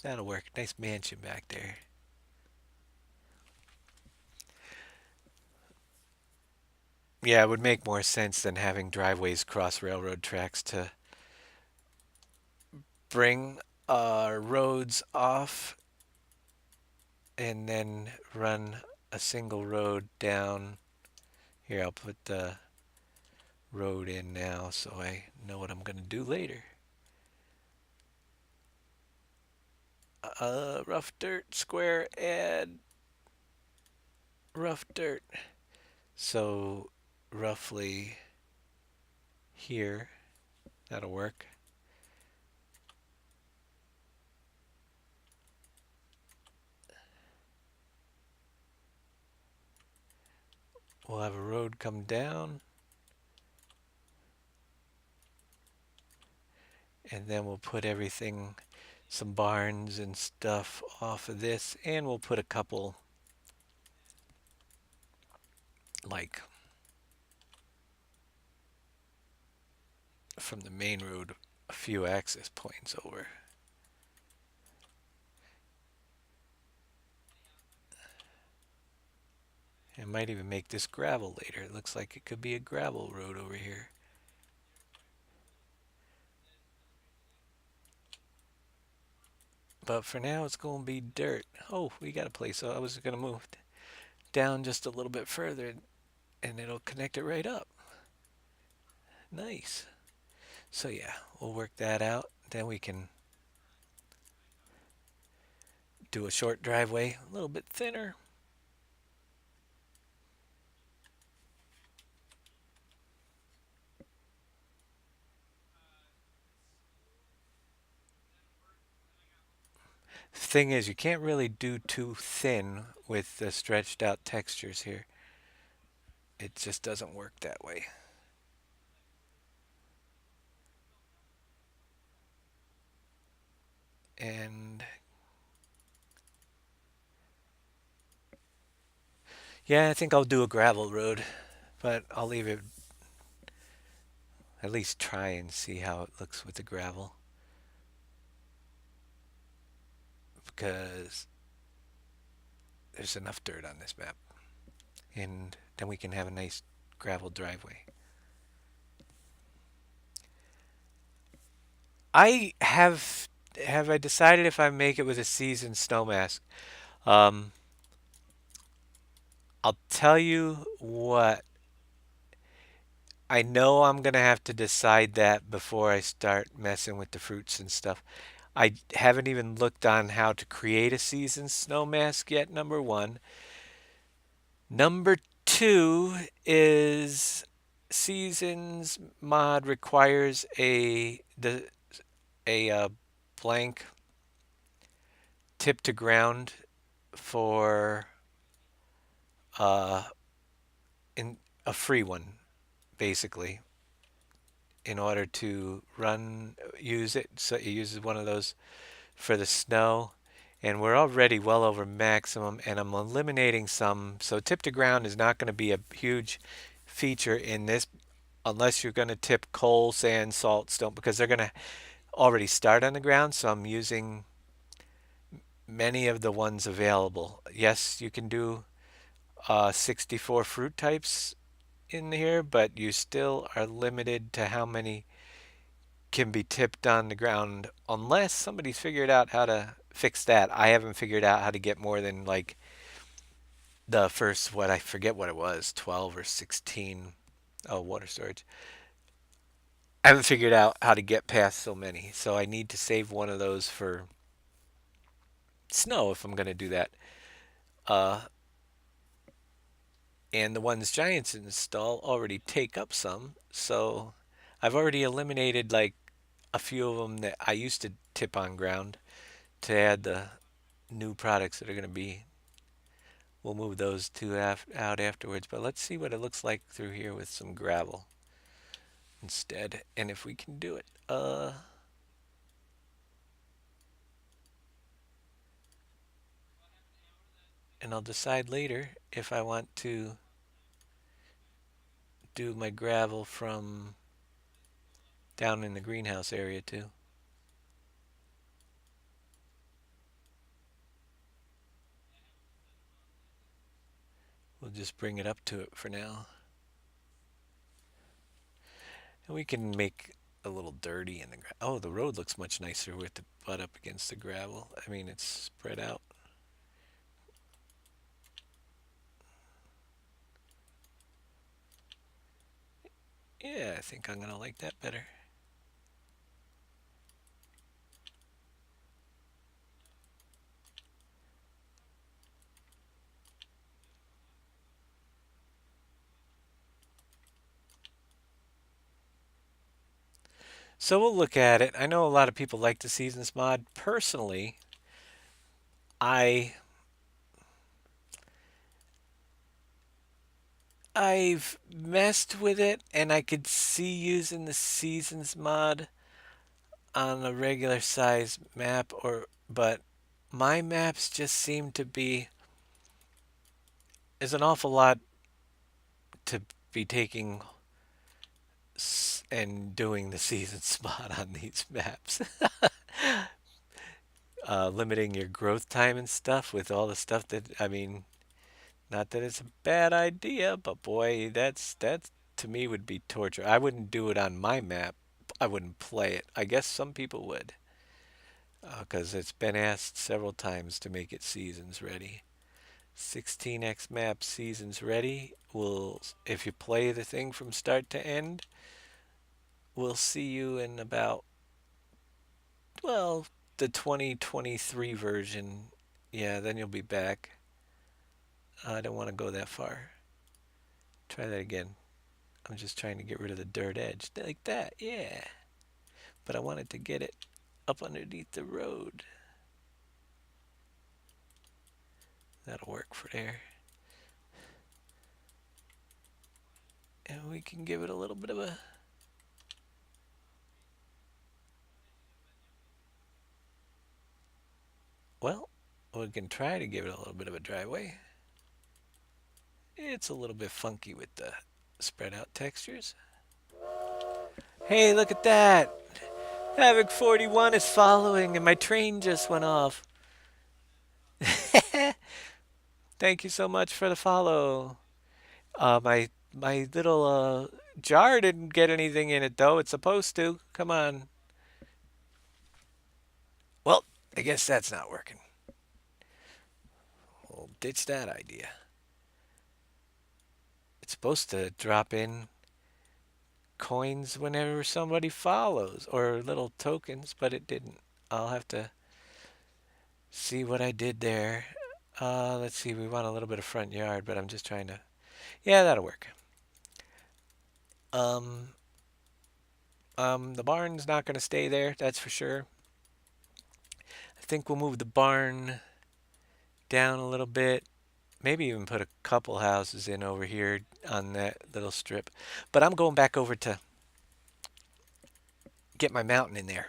That'll work. Nice mansion back there. Yeah, it would make more sense than having driveways cross railroad tracks to bring roads off and then run a single road down. Here, I'll put the road in now so I know what I'm going to do later. Rough dirt, square, add rough dirt. So roughly here, that'll work. We'll have a road come down. And then we'll put everything, some barns and stuff off of this. And we'll put a couple, like, from the main road, a few access points over. I might even make this gravel later. It looks like it could be a gravel road over here. But for now, it's going to be dirt. Oh, we got a place. So I was going to move down just a little bit further and it'll connect it right up. Nice. So yeah, we'll work that out. Then we can do a short driveway, a little bit thinner. Thing is, you can't really do too thin with the stretched out textures here. It just doesn't work that way. And yeah, I think I'll do a gravel road, but I'll leave it at least try and see how it looks with the gravel because there's enough dirt on this map. And then we can have a nice gravel driveway. I have I decided if I make it with a seasoned snow mask. Um, I'll tell you what. I know I'm gonna have to decide that before I start messing with the fruits and stuff. I haven't even looked on how to create a seasoned snow mask yet. Number one. Number two is seasons mod requires a blank tip to ground for uh, in a free one, basically, in order to use it. So it uses one of those for the snow, and we're already well over maximum, and I'm eliminating some. So tip to ground is not going to be a huge feature in this unless you're going to tip coal, sand, salt, stone, because they're going to already start on the ground. So I'm using many of the ones available. Yes, you can do 64 fruit types in here, but you still are limited to how many can be tipped on the ground unless somebody's figured out how to fix that. I haven't figured out how to get more than like the first, what I forget what it was, 12 or 16. Oh, water storage. I haven't figured out how to get past so many, so I need to save one of those for snow if I'm going to do that. Uh, and the ones Giants install already take up some, so I've already eliminated like a few of them that I used to tip on ground to add the new products that are going to be. We'll move those two out afterwards, but let's see what it looks like through here with some gravel instead, and if we can do it. And I'll decide later if I want to do my gravel from down in the greenhouse area too. We'll just bring it up to it for now. And we can make a little dirty in the oh, the road looks much nicer with the butt up against the gravel. I mean, it's spread out. Yeah, I think I'm gonna like that better. So we'll look at it. I know a lot of people like the seasons mod. Personally, I I've messed with it and I could see using the seasons mod on a regular size map or but my maps just seem to be is an awful lot to be taking and doing the season spot on these maps. Limiting your growth time and stuff with all the stuff that I mean, not that it's a bad idea, but boy, that's to me would be torture. I wouldn't do it on my map. I wouldn't play it. I guess some people would, because it's been asked several times to make it seasons ready. 16x map seasons ready. Will if you play the thing from start to end, we'll see you in about well the 2023 version. Yeah, then you'll be back. I don't want to go that far. Try that again. I'm just trying to get rid of the dirt edge. Like that, yeah. But I wanted to get it up underneath the road. That'll work for there. And we can give it a little bit of a... Well, we can try to give it a little bit of a driveway. It's a little bit funky with the spread out textures. Hey, look at that! Havoc 41 is following and my train just went off. Thank you so much for the follow. My little jar didn't get anything in it though. It's supposed to. Come on. Well, I guess that's not working. We'll ditch that idea. It's supposed to drop in coins whenever somebody follows, or little tokens, but it didn't. I'll have to see what I did there. Let's see, we want a little bit of front yard, but I'm just trying to... Yeah, that'll work. The barn's not going to stay there, that's for sure. I think we'll move the barn down a little bit. Maybe even put a couple houses in over here on that little strip. But I'm going back over to get my mountain in there.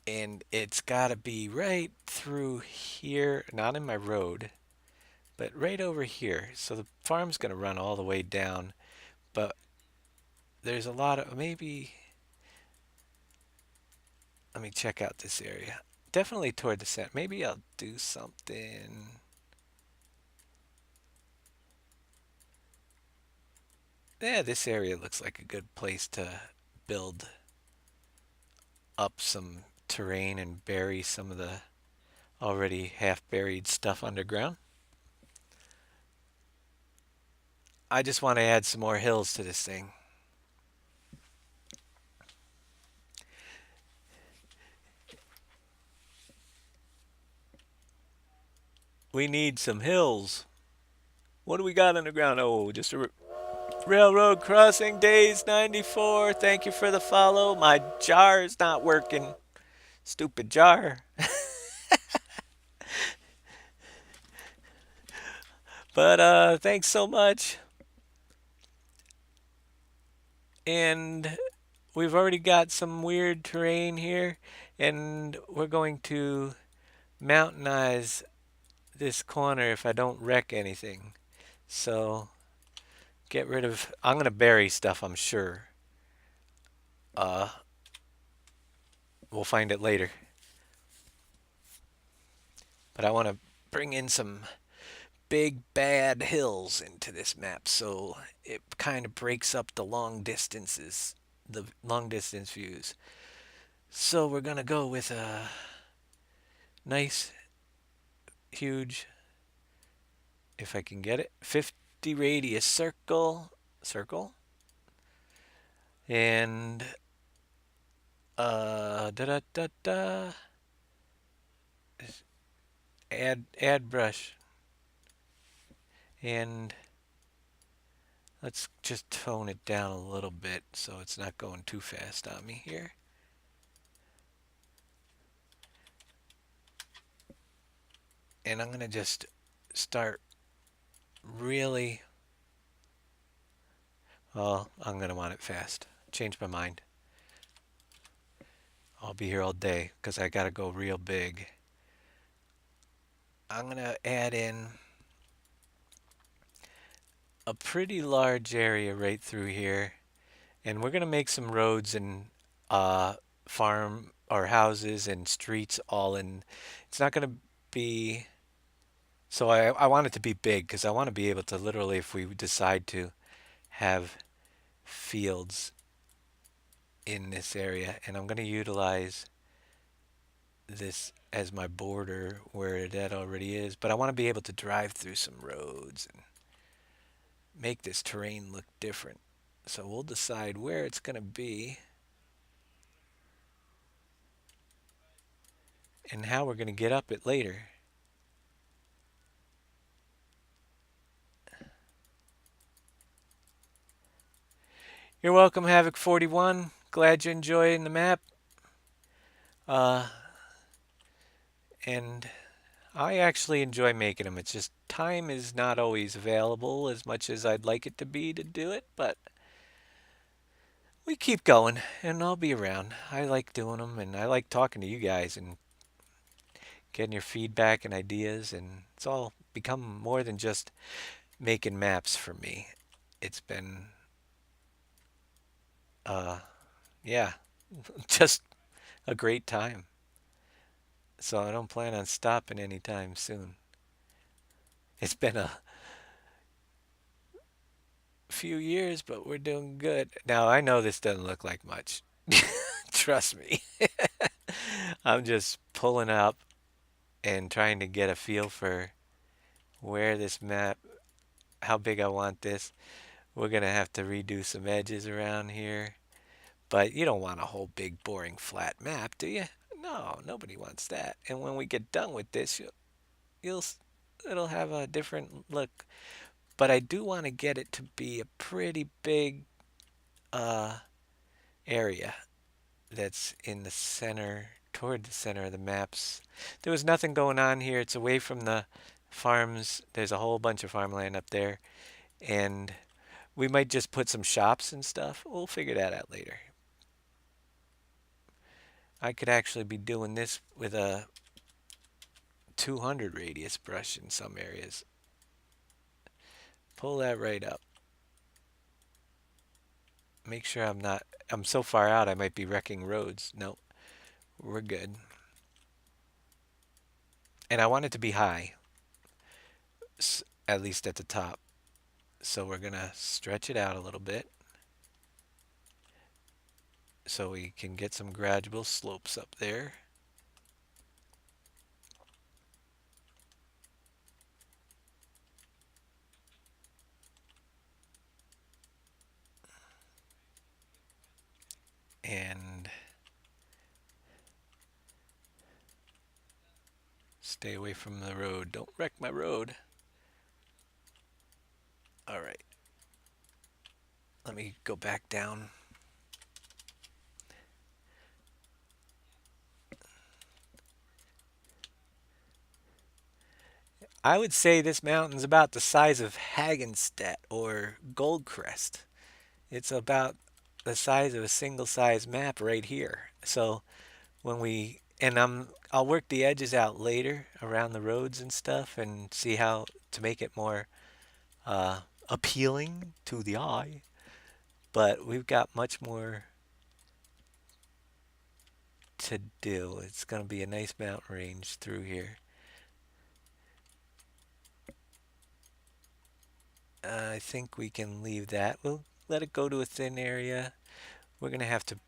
And it's got to be right through here, not in my road, but right over here. So the farm's going to run all the way down. But there's a lot of, maybe, let me check out this area. Definitely toward the center. Maybe I'll do something. Yeah, this area looks like a good place to build up some terrain and bury some of the already half buried stuff underground. I just want to add some more hills to this thing. We need some hills. What do we got underground? Oh, just a railroad crossing. Days 94. Thank you for the follow. My jar is not working. Stupid jar. But thanks so much. And we've already got some weird terrain here, and we're going to mountainize this corner if I don't wreck anything. So get rid of, I'm going to bury stuff, I'm sure. We'll find it later. But I want to bring in some big bad hills into this map so it kind of breaks up the long distances, the long distance views. So we're going to go with a nice, huge, if I can get it, 50 radius circle, and da da da da, add brush, and let's just tone it down a little bit so it's not going too fast on me here. And I'm gonna just start really, well, I'm gonna want it fast. Change my mind. I'll be here all day because I gotta go real big. I'm gonna add in a pretty large area right through here, and we're gonna make some roads and farm or houses and streets all in. It's not gonna be, so I want it to be big because I want to be able to literally, if we decide to, have fields in this area. And I'm going to utilize this as my border where that already is, but I want to be able to drive through some roads and make this terrain look different. So we'll decide where it's going to be and how we're going to get up it later. You're welcome, Havoc 41. Glad you're enjoying the map. And I actually enjoy making them. It's just time is not always available as much as I'd like it to be to do it, but we keep going and I'll be around. I like doing them and I like talking to you guys and getting your feedback and ideas, and it's all become more than just making maps for me. It's been uh yeah, just a great time. So I don't plan on stopping anytime soon. It's been a few years, but we're doing good. Now, I know this doesn't look like much. Trust me. I'm just pulling up and trying to get a feel for where this map, how big I want this. We're going to have to redo some edges around here. But you don't want a whole big, boring, flat map, do you? No, nobody wants that. And when we get done with this, you'll it'll have a different look. But I do want to get it to be a pretty big uh, area that's in the center, toward the center of the maps. There was nothing going on here. It's away from the farms. There's a whole bunch of farmland up there. And we might just put some shops and stuff. We'll figure that out later. I could actually be doing this with a 200 radius brush in some areas. Pull that right up. Make sure I'm so far out I might be wrecking roads. No, we're good. And I want it to be high, at least at the top. So we're gonna stretch it out a little bit so we can get some gradual slopes up there. And stay away from the road. Don't wreck my road. All right. Let me go back down. I would say this mountain's about the size of Hagenstedt or Goldcrest. It's about the size of a single size map right here. So when we and I'll work the edges out later around the roads and stuff and see how to make it more appealing to the eye. But we've got much more to do. It's going to be a nice mountain range through here. I think we can leave that. We'll let it go to a thin area. We're going to have to.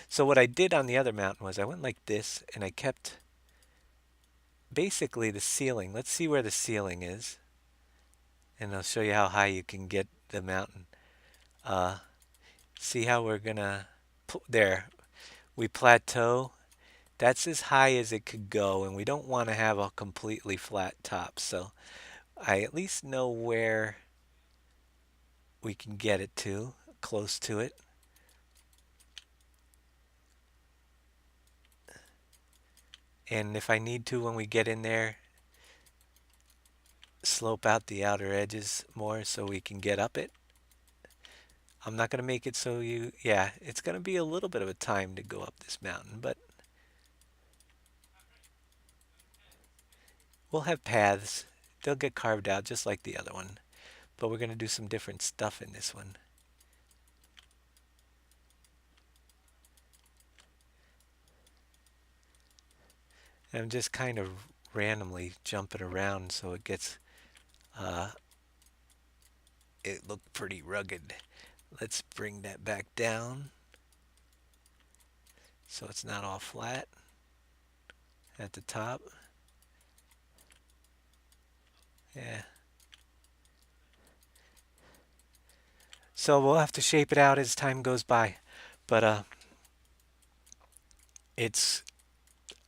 So what I did on the other mountain was I went like this and I kept basically the ceiling. Let's see where the ceiling is. And I'll show you how high you can get the mountain. Uh, see how we're going to. There. We plateau. That's as high as it could go, and we don't want to have a completely flat top. So I at least know where we can get it to, close to it. And if I need to, when we get in there, slope out the outer edges more so we can get up it. I'm not going to make it so yeah, it's going to be a little bit of a time to go up this mountain, but we'll have paths. They'll get carved out just like the other one, but we're going to do some different stuff in this one. And I'm just kind of randomly jumping around so it gets uh, it looked pretty rugged. Let's bring that back down so it's not all flat at the top. Yeah. So we'll have to shape it out as time goes by. But it's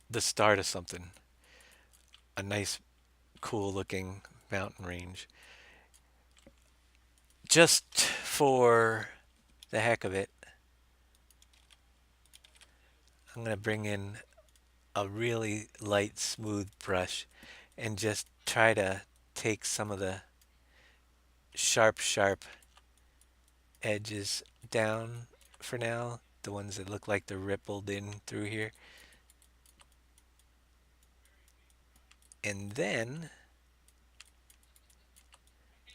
the start of something. A nice, cool looking mountain range. Just for the heck of it, I'm going to bring in a really light, smooth brush and just try to take some of the sharp edges down for now, the ones that look like they're rippled in through here. And then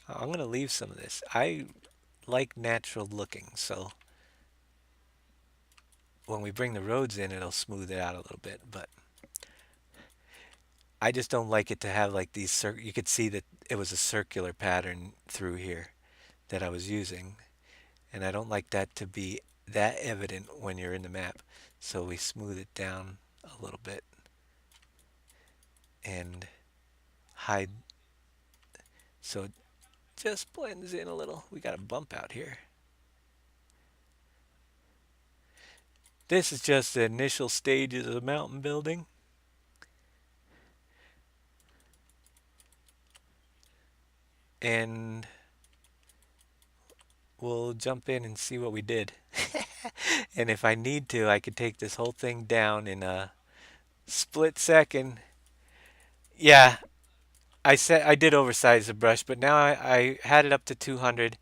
I'm going to leave some of this. I like natural looking, so when we bring the roads in, it'll smooth it out a little bit. But I just don't like it to have like these, you could see that it was a circular pattern through here that I was using. And I don't like that to be that evident when you're in the map. So we smooth it down a little bit and hide so it just blends in a little. We got a bump out here. This is just the initial stages of the mountain building. And we'll jump in and see what we did. And if I need to, I could take this whole thing down in a split second. Yeah, I said I did oversize the brush, but now I had it up to 200.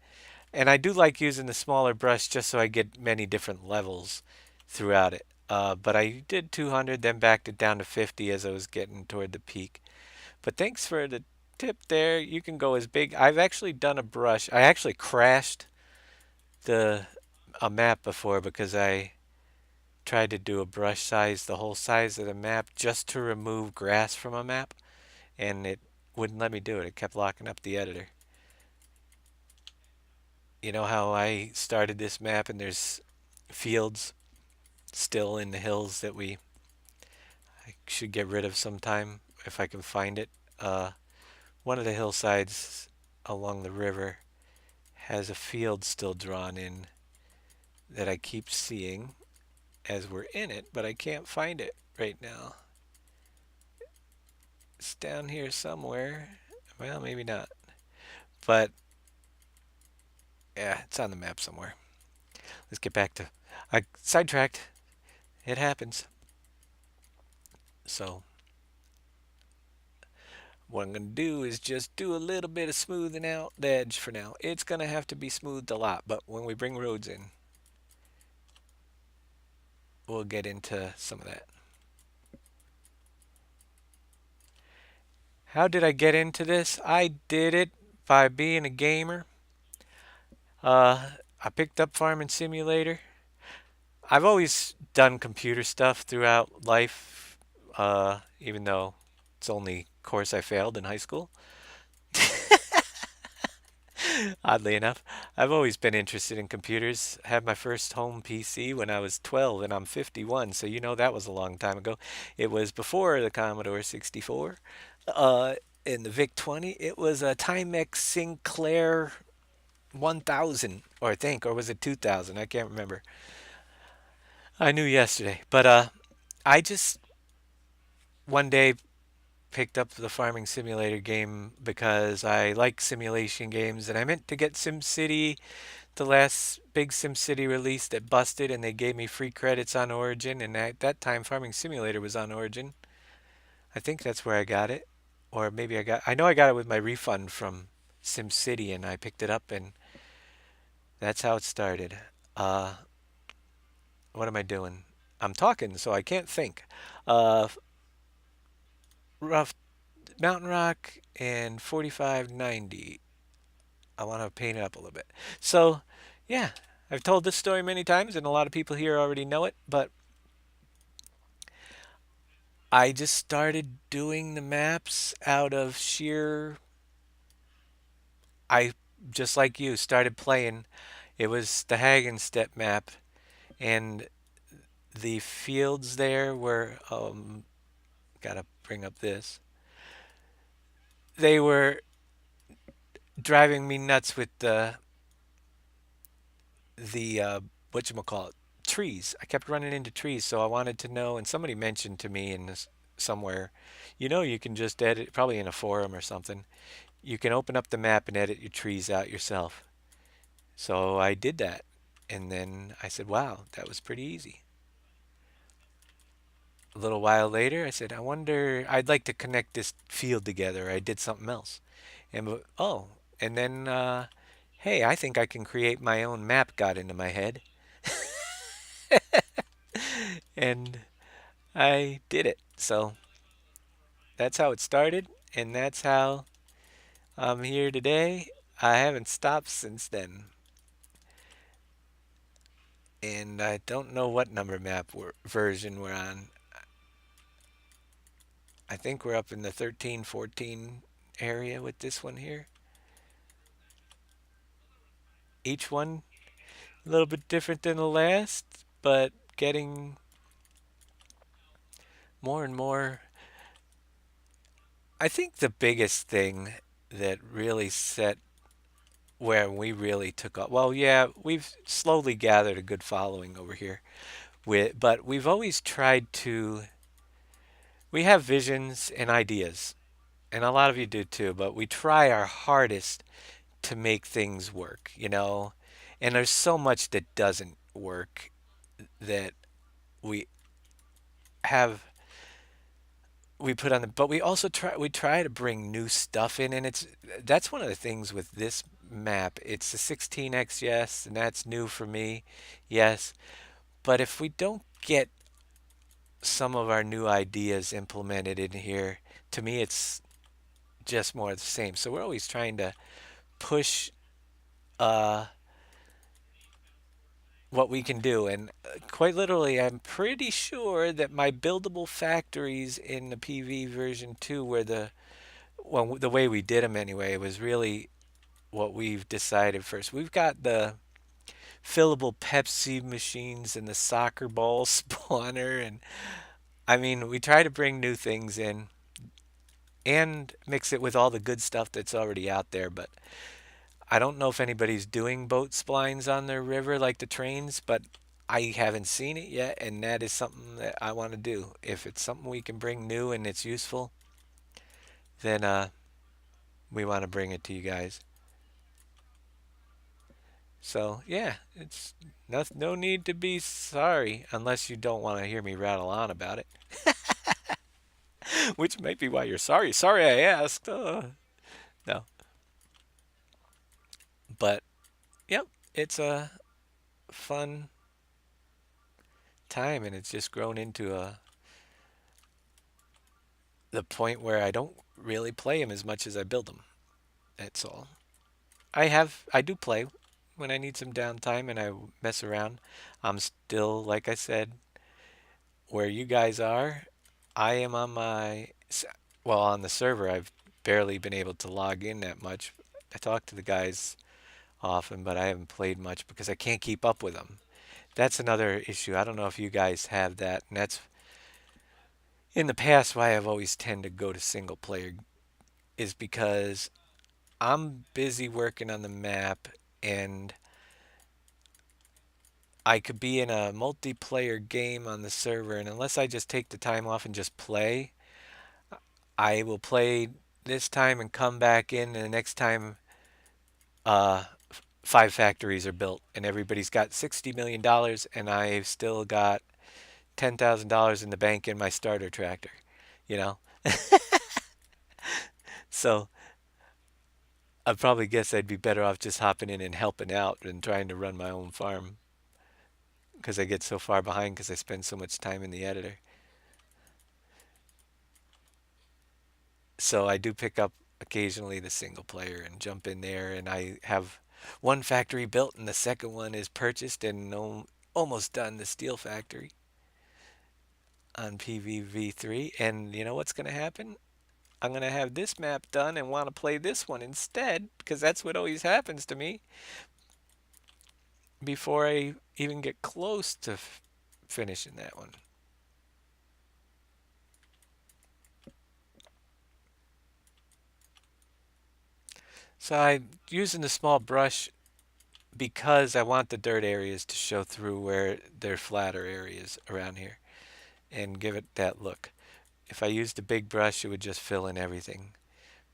And I do like using the smaller brush just so I get many different levels throughout it. But I did 200, then backed it down to 50 as I was getting toward the peak. But thanks for the tip there. You can go as big. I've actually done a brush. I actually crashed the a map before because I tried to do a brush size, the whole size of the map, just to remove grass from a map, and it wouldn't let me do it. It kept locking up the editor. You know how I started this map and there's fields still in the hills that I should get rid of sometime if I can find it. One of the hillsides along the river has a field still drawn in that I keep seeing as we're in it, but I can't find it right now. It's down here somewhere. Well, maybe not. But yeah, it's on the map somewhere. Let's get back to. I sidetracked. It happens. So what I'm going to do is just do a little bit of smoothing out the edge for now. It's going to have to be smoothed a lot, but when we bring roads in, we'll get into some of that. How did I get into this? I did it by being a gamer. Uh, I picked up Farming Simulator. I've always done computer stuff throughout life, even though it's only course I failed in high school. Oddly enough, I've always been interested in computers. I had my first home PC when I was 12 and I'm 51, so you know that was a long time ago. It was before the Commodore 64. Uh, in the VIC-20, it was a Timex Sinclair 1000, or I think, or was it 2000? I can't remember. I knew yesterday, but I just one day picked up the Farming Simulator game because I like simulation games, and I meant to get SimCity, the last big SimCity release that busted, and they gave me free credits on Origin, and at that time Farming Simulator was on Origin. I think that's where I got it, or maybe I know I got it with my refund from SimCity, and I picked it up, and that's how it started. Uh, what am I doing? I'm talking, so I can't think. Uh, rough Mountain Rock and 4590. I want to paint it up a little bit. So, yeah, I've told this story many times, and a lot of people here already know it, but I just started doing the maps out of sheer. I, just like you, started playing. It was the Hagenstedt map, and the fields there were, gotta bring up this. They were driving me nuts with the whatchamacallit, trees. I kept running into trees, so I wanted to know. And somebody mentioned to me in this somewhere, you can just edit, probably in a forum or something. You can open up the map and edit your trees out yourself. So I did that, and then I said, "Wow, that was pretty easy." A little while later, I said, I wonder, I'd like to connect this field together. I did something else. Oh, and then, hey, I think I can create my own map got into my head. And I did it. So that's how it started, and that's how I'm here today. I haven't stopped since then. And I don't know what number map version we're on. I think we're up in the 13, 14 area with this one here. Each one a little bit different than the last, but getting more and more. I think the biggest thing that really set where we really took off. Well, yeah, we've slowly gathered a good following over here. But we've always tried to. We have visions and ideas, and a lot of you do too. But we try our hardest to make things work, you know. And there's so much that doesn't work that we have we put on the but we try to bring new stuff in, and that's one of the things with this map. It's the 16x, yes, and that's new for me, yes. But if we don't get some of our new ideas implemented in here, to me it's just more of the same. So we're always trying to push uh what we can do, and quite literally I'm pretty sure that my buildable factories in the PV version 2 were the way we did them anyway was really what we've decided first. We've got the fillable Pepsi machines and the soccer ball spawner, and I mean, we try to bring new things in and mix it with all the good stuff that's already out there. But I don't know if anybody's doing boat splines on their river like the trains, but I haven't seen it yet, and that is something that I want to do. If it's something we can bring new and it's useful, then we want to bring it to you guys. So yeah, it's no need to be sorry unless you don't want to hear me rattle on about it, which might be why you're sorry. Sorry I asked. No, but yep, it's a fun time, and it's just grown into the point where I don't really play them as much as I build them. That's all. I do play when I need some downtime and I mess around. I'm still, like I said, where you guys are. I am on well, on the server. I've barely been able to log in that much. I talk to the guys often, but I haven't played much because I can't keep up with them. That's another issue. I don't know if you guys have that, and that's in the past why I've always tend to go to single player is because I'm busy working on the map, and I could be in a multiplayer game on the server, and unless I just take the time off and just play, I will play this time and come back in, and the next time uh, five factories are built, and everybody's got $60 million, and I've still got $10,000 in the bank in my starter tractor, you know? So I probably guess I'd be better off just hopping in and helping out than trying to run my own farm because I get so far behind because I spend so much time in the editor. So I do pick up occasionally the single player and jump in there, and I have one factory built and the second one is purchased and almost done, the steel factory on PVV3. And you know what's going to happen? I'm going to have this map done and want to play this one instead because that's what always happens to me before I even get close to finishing that one. So I'm using the small brush because I want the dirt areas to show through where they're flatter areas around here and give it that look. If I used a big brush, it would just fill in everything.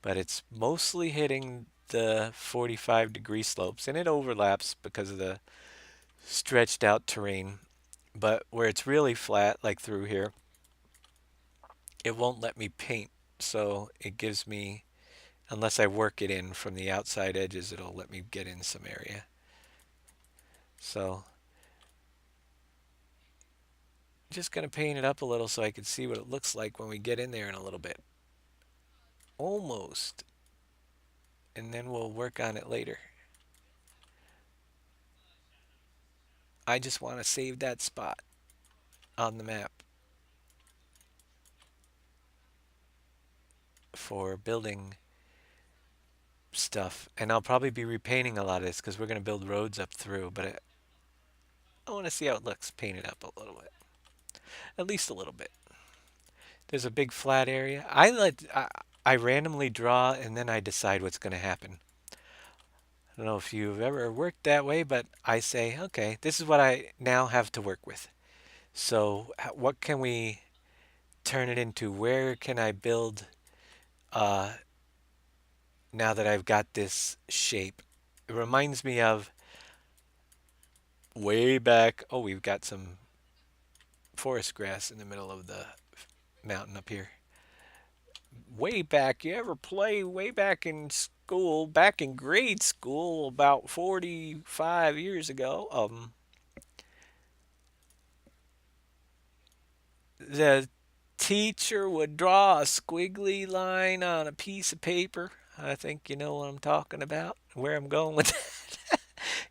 But it's mostly hitting the 45-degree slopes, and it overlaps because of the stretched out terrain. But where it's really flat, like through here, it won't let me paint. So it gives me, unless I work it in from the outside edges, it'll let me get in some area. So just going to paint it up a little so I can see what it looks like when we get in there in a little bit. Almost. And then we'll work on it later. I just want to save that spot on the map for building stuff. And I'll probably be repainting a lot of this because we're going to build roads up through. But I want to see how it looks painted up a little bit. At least a little bit. There's a big flat area. I randomly draw and then I decide what's going to happen. I don't know if you've ever worked that way, but I say, okay, this is what I now have to work with. So what can we turn it into? Where can I build uh, now that I've got this shape? It reminds me of way back. Oh, we've got some forest grass in the middle of the mountain up here. Way back, you ever play way back in school, back in grade school about 45 years ago? The teacher would draw a squiggly line on a piece of paper. I think you know what I'm talking about, where I'm going with that.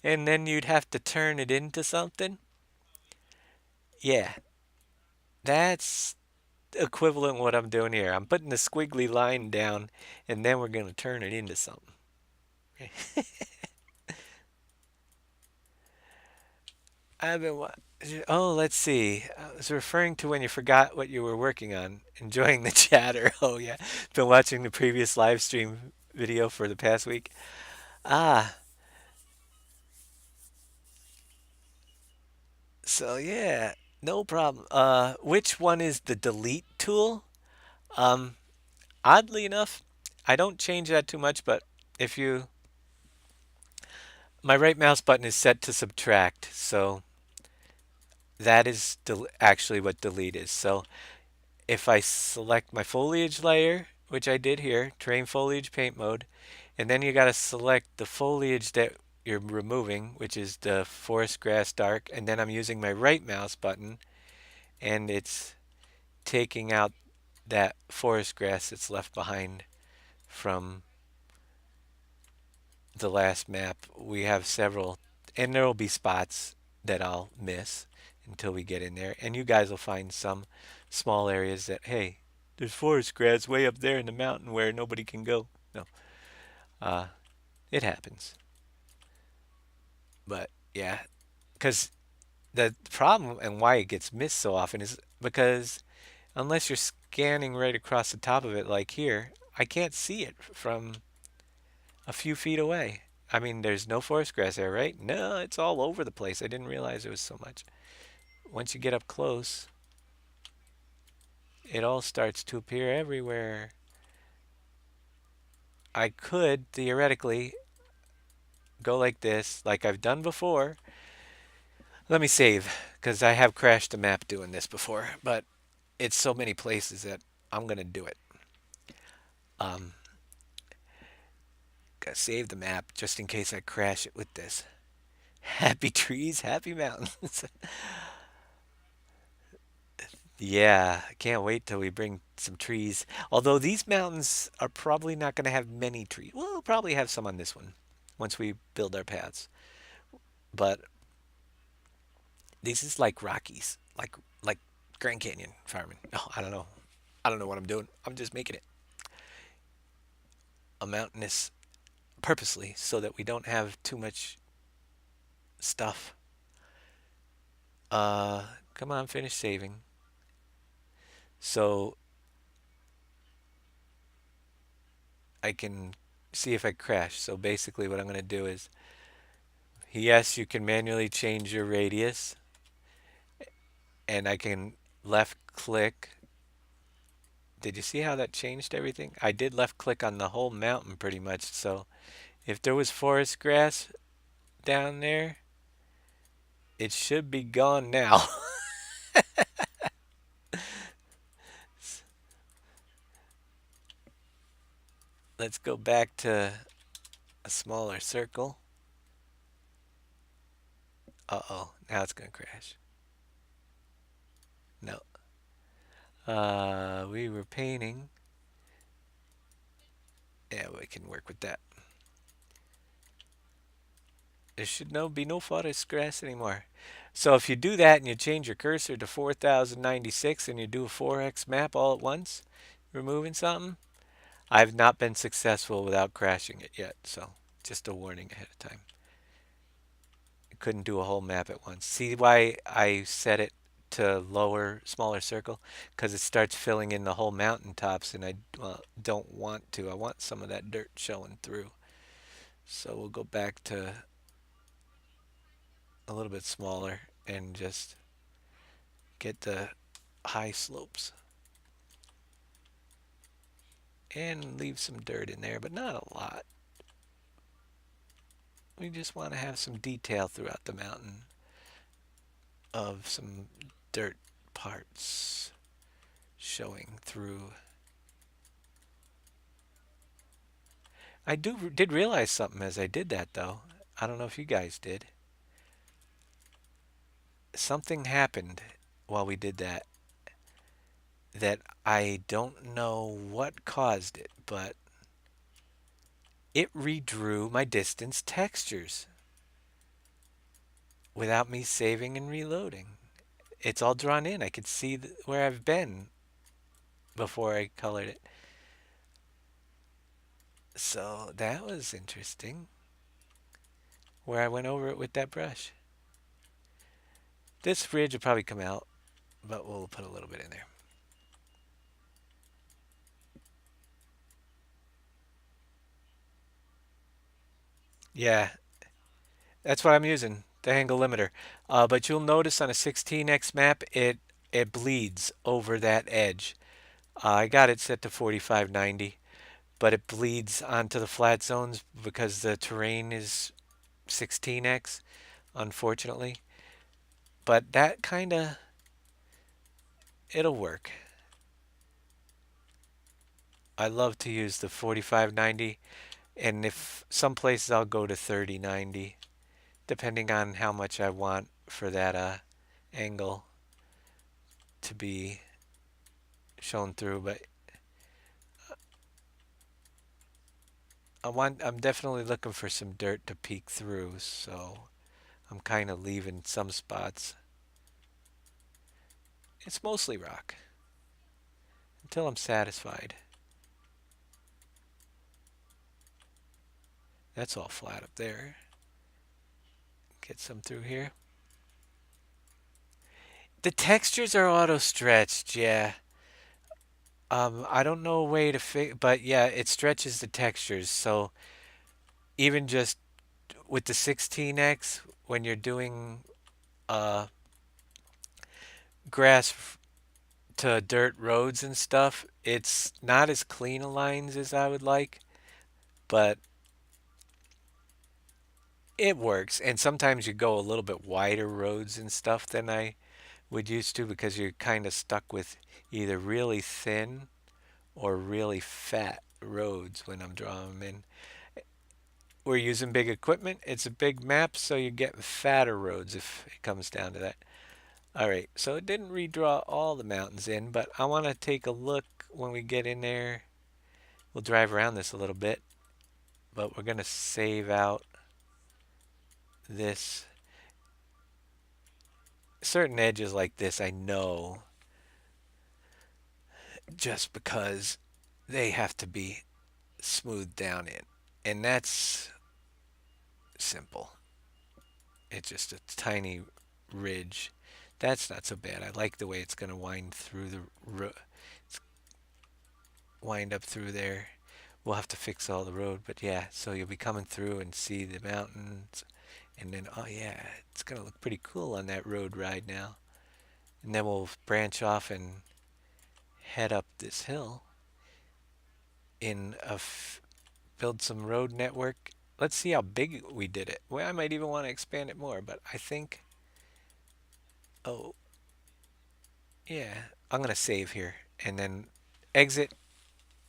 And then you'd have to turn it into something. Yeah, that's equivalent what I'm doing here. I'm putting the squiggly line down, and then we're going to turn it into something. I've been oh, let's see. I was referring to when you forgot what you were working on, enjoying the chatter. Oh yeah, been watching the previous live stream video for the past week. Ah, so yeah, no problem. Which one is the delete tool? Um, Oddly enough, I don't change that too much, but if you, my right mouse button is set to subtract, so that is actually what delete is. So if I select my foliage layer, which I did here, terrain foliage paint mode, and then you got to select the foliage that you're removing, which is the forest grass dark, and then I'm using my right mouse button and it's taking out that forest grass that's left behind from the last map. We have several, and there will be spots that I'll miss until we get in there. And you guys will find some small areas that, hey, there's forest grass way up there in the mountain where nobody can go. No, uh, it happens. But yeah, because the problem and why it gets missed so often is because unless you're scanning right across the top of it, like here, I can't see it from a few feet away. I mean, there's no forest grass there, right? No, it's all over the place. I didn't realize there was so much. Once you get up close, it all starts to appear everywhere. I could, theoretically, go like this, like I've done before. Let me save, because I have crashed the map doing this before, but it's so many places that I'm going to do it. Um, Gotta save the map just in case I crash it with this. Happy trees, happy mountains. Yeah, I can't wait till we bring some trees. Although these mountains are probably not going to have many trees. We'll probably have some on this one once we build our paths. But this is like Rockies, like Grand Canyon farming. Oh, I don't know. I don't know what I'm doing. I'm just making it a mountainous purposely so that we don't have too much stuff. Uh, Come on, finish saving. So I can see if I crash. So basically what I'm going to do is, yes, you can manually change your radius and I can left click. Did you see how that changed everything? I did left click on the whole mountain pretty much. So if there was forest grass down there, it should be gone now. Let's go back to a smaller circle. Uh-oh, now it's gonna crash. No. We were painting. Yeah, we can work with that. There should be no forest grass anymore. So if you do that and you change your cursor to 4096 and you do a 4x map all at once, removing something, I've not been successful without crashing it yet. So just a warning ahead of time. I couldn't do a whole map at once. See why I set it to lower, smaller circle? Because it starts filling in the whole mountaintops and I don't want to. I want some of that dirt showing through. So we'll go back to a little bit smaller and just get the high slopes and leave some dirt in there, but not a lot. We just want to have some detail throughout the mountain of some dirt parts showing through. I did realize something as I did that though. I don't know if you guys did. Something happened while we did that that I don't know what caused it, but it redrew my distance textures without me saving and reloading. It's all drawn in. I could see where I've been before I colored it. So that was interesting. Where I went over it with that brush. This ridge will probably come out, but we'll put a little bit in there. Yeah, that's what I'm using, the angle limiter. But you'll notice on a 16x map, it bleeds over that edge. I got it set to 4590, but it bleeds onto the flat zones because the terrain is 16x, unfortunately. But that kind of, it'll work. I love to use the 4590, and if some places I'll go to 3090, depending on how much I want for that angle to be shown through. But I'm definitely looking for some dirt to peek through, so I'm kind of leaving some spots. It's mostly rock until I'm satisfied. That's all flat up there. Get some through here. The textures are auto stretched, yeah. I don't know a way to fix, but yeah, it stretches the textures. So even just with the 16x, when you're doing uh, grass to dirt roads and stuff, it's not as clean a lines as I would like, but it works. And sometimes you go a little bit wider roads and stuff than I would used to because you're kind of stuck with either really thin or really fat roads when I'm drawing them in. We're using big equipment. It's a big map, so you get fatter roads if it comes down to that. All right, so it didn't redraw all the mountains in, but I want to take a look when we get in there. We'll drive around this a little bit, but we're going to save out this. Certain edges like this, I know just because they have to be smoothed down in. And that's simple. It's just a tiny ridge. That's not so bad. I like the way it's going to wind through wind up through there. We'll have to fix all the road, but yeah, so you'll be coming through and see the mountains. And then, oh yeah, it's going to look pretty cool on that road ride now. And then we'll branch off and head up this hill in build some road network. Let's see how big we did it. Well, I might even want to expand it more, but I think, oh, yeah, I'm going to save here and then exit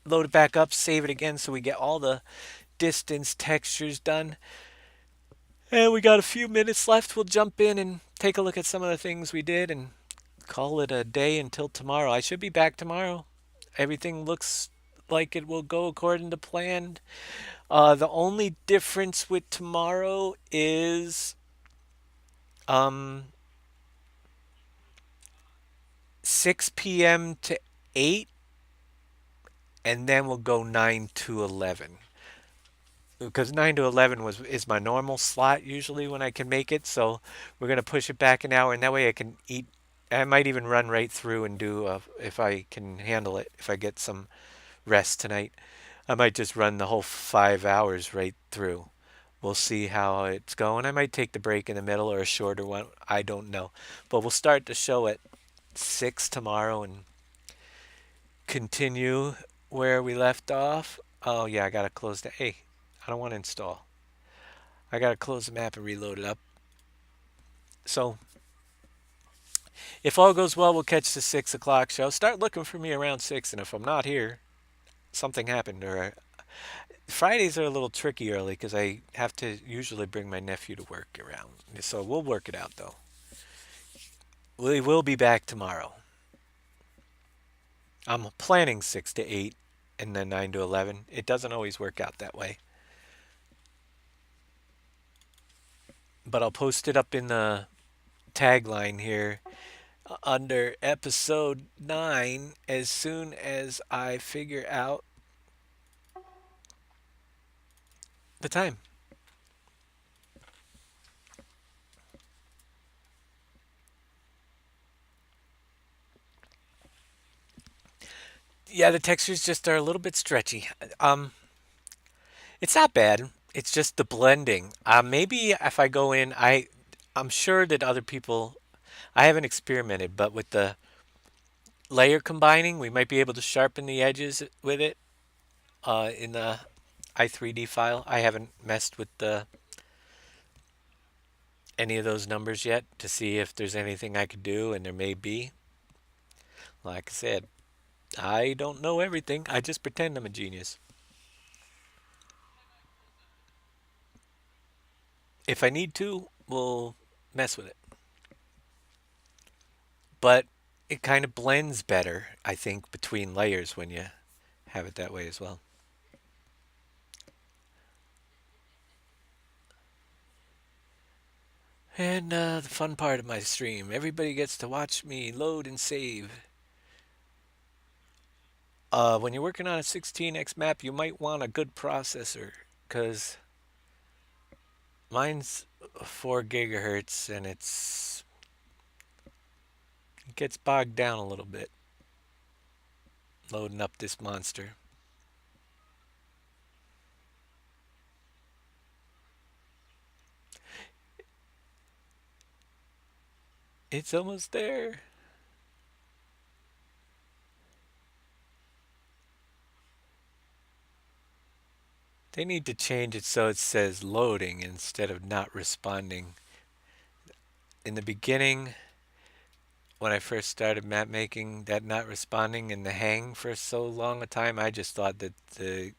load it back up, save it again so we get all the distance textures done. And we got a few minutes left. We'll jump in and take a look at some of the things we did and call it a day until tomorrow. I should be back tomorrow. Everything looks like it will go according to plan. The only difference with tomorrow is um, 6 p.m. to 8, and then we'll go 9 to 11. Because 9 to 11 is my normal slot usually when I can make it, so we're going to push it back an hour, and that way I can eat. I might even run right through and do, if I can handle it, if I get some rest tonight. I might just run the whole 5 hours right through. We'll see how it's going. I might take the break in the middle or a shorter one. I don't know. But we'll start the show at 6 tomorrow and continue where we left off. Oh, yeah, I got to close the. Hey, I don't want to install. I got to close the map and reload it up. So, if all goes well, we'll catch the 6 o'clock show. Start looking for me around 6, and if I'm not here, something happened. Or Fridays are a little tricky early because I have to usually bring my nephew to work around. So, we'll work it out, though. We will be back tomorrow. I'm planning 6 to 8 and then 9 to 11. It doesn't always work out that way. But I'll post it up in the tagline here under episode 9 as soon as I figure out the time. Yeah, the textures just are a little bit stretchy. It's not bad. It's just the blending. Maybe if I go in, I'm sure that other people. I haven't experimented, but with the layer combining, we might be able to sharpen the edges with it in the i3D file. I haven't messed with any of those numbers yet to see if there's anything I could do, and there may be. Like I said, I don't know everything. I just pretend I'm a genius. If I need to, we'll mess with it. But it kind of blends better, I think, between layers when you have it that way as well. And the fun part of my stream, everybody gets to watch me load and save. When you're working on a 16x map, you might want a good processor, because mine's 4 gigahertz and it gets bogged down a little bit loading up this monster. It's almost there. They need to change it so it says loading instead of not responding. In the beginning, when I first started map making, that not responding and the hang for so long a time, I just thought that the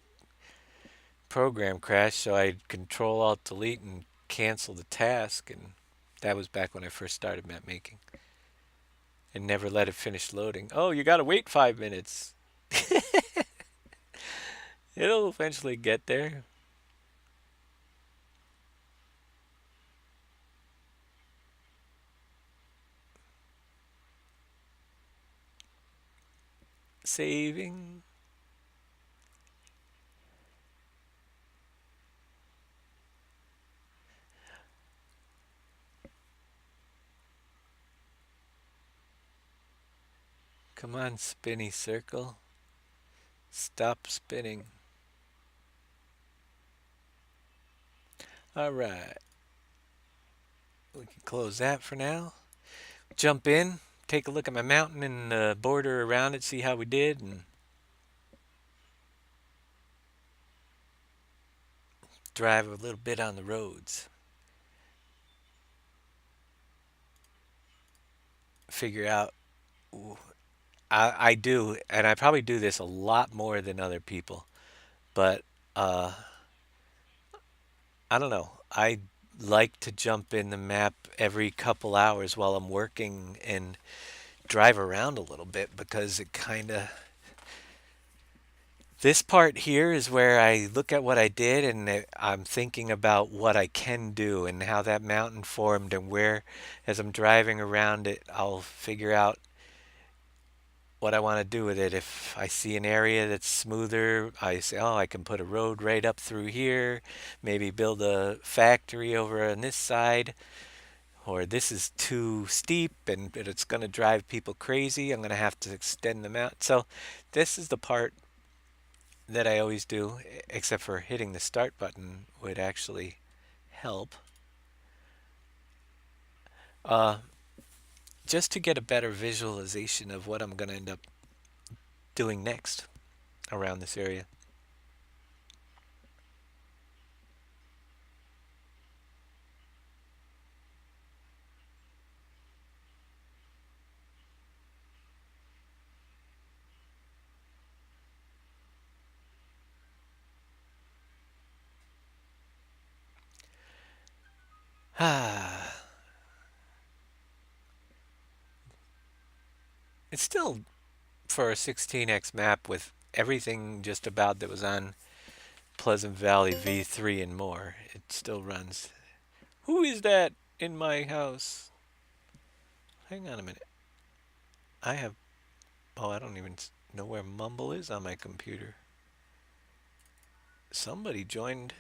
program crashed, so I'd Control Alt Delete and cancel the task, and that was back when I first started map making. And never let it finish loading. Oh, you gotta wait 5 minutes. It'll eventually get there. Saving. Come on, spinny circle. Stop spinning. Alright. We can close that for now. Jump in, take a look at my mountain and the border around it, see how we did, and drive a little bit on the roads. Figure out I do, and I probably do this a lot more than other people. But uh, I don't know. I like to jump in the map every couple hours while I'm working and drive around a little bit because it kind of. This part here is where I look at what I did and I'm thinking about what I can do and how that mountain formed and where, as I'm driving around it, I'll figure out what I want to do with it. If I see an area that's smoother, I say, oh, I can put a road right up through here, maybe build a factory over on this side, or this is too steep and it's going to drive people crazy. I'm going to have to extend them out. So this is the part that I always do, except for hitting the start button would actually help. Uh, just to get a better visualization of what I'm going to end up doing next around this area. Ah, it's still for a 16x map with everything just about that was on Pleasant Valley V3 and more. It still runs. Who is that in my house? Hang on a minute. I have. Oh, I don't even know where Mumble is on my computer. Somebody joined.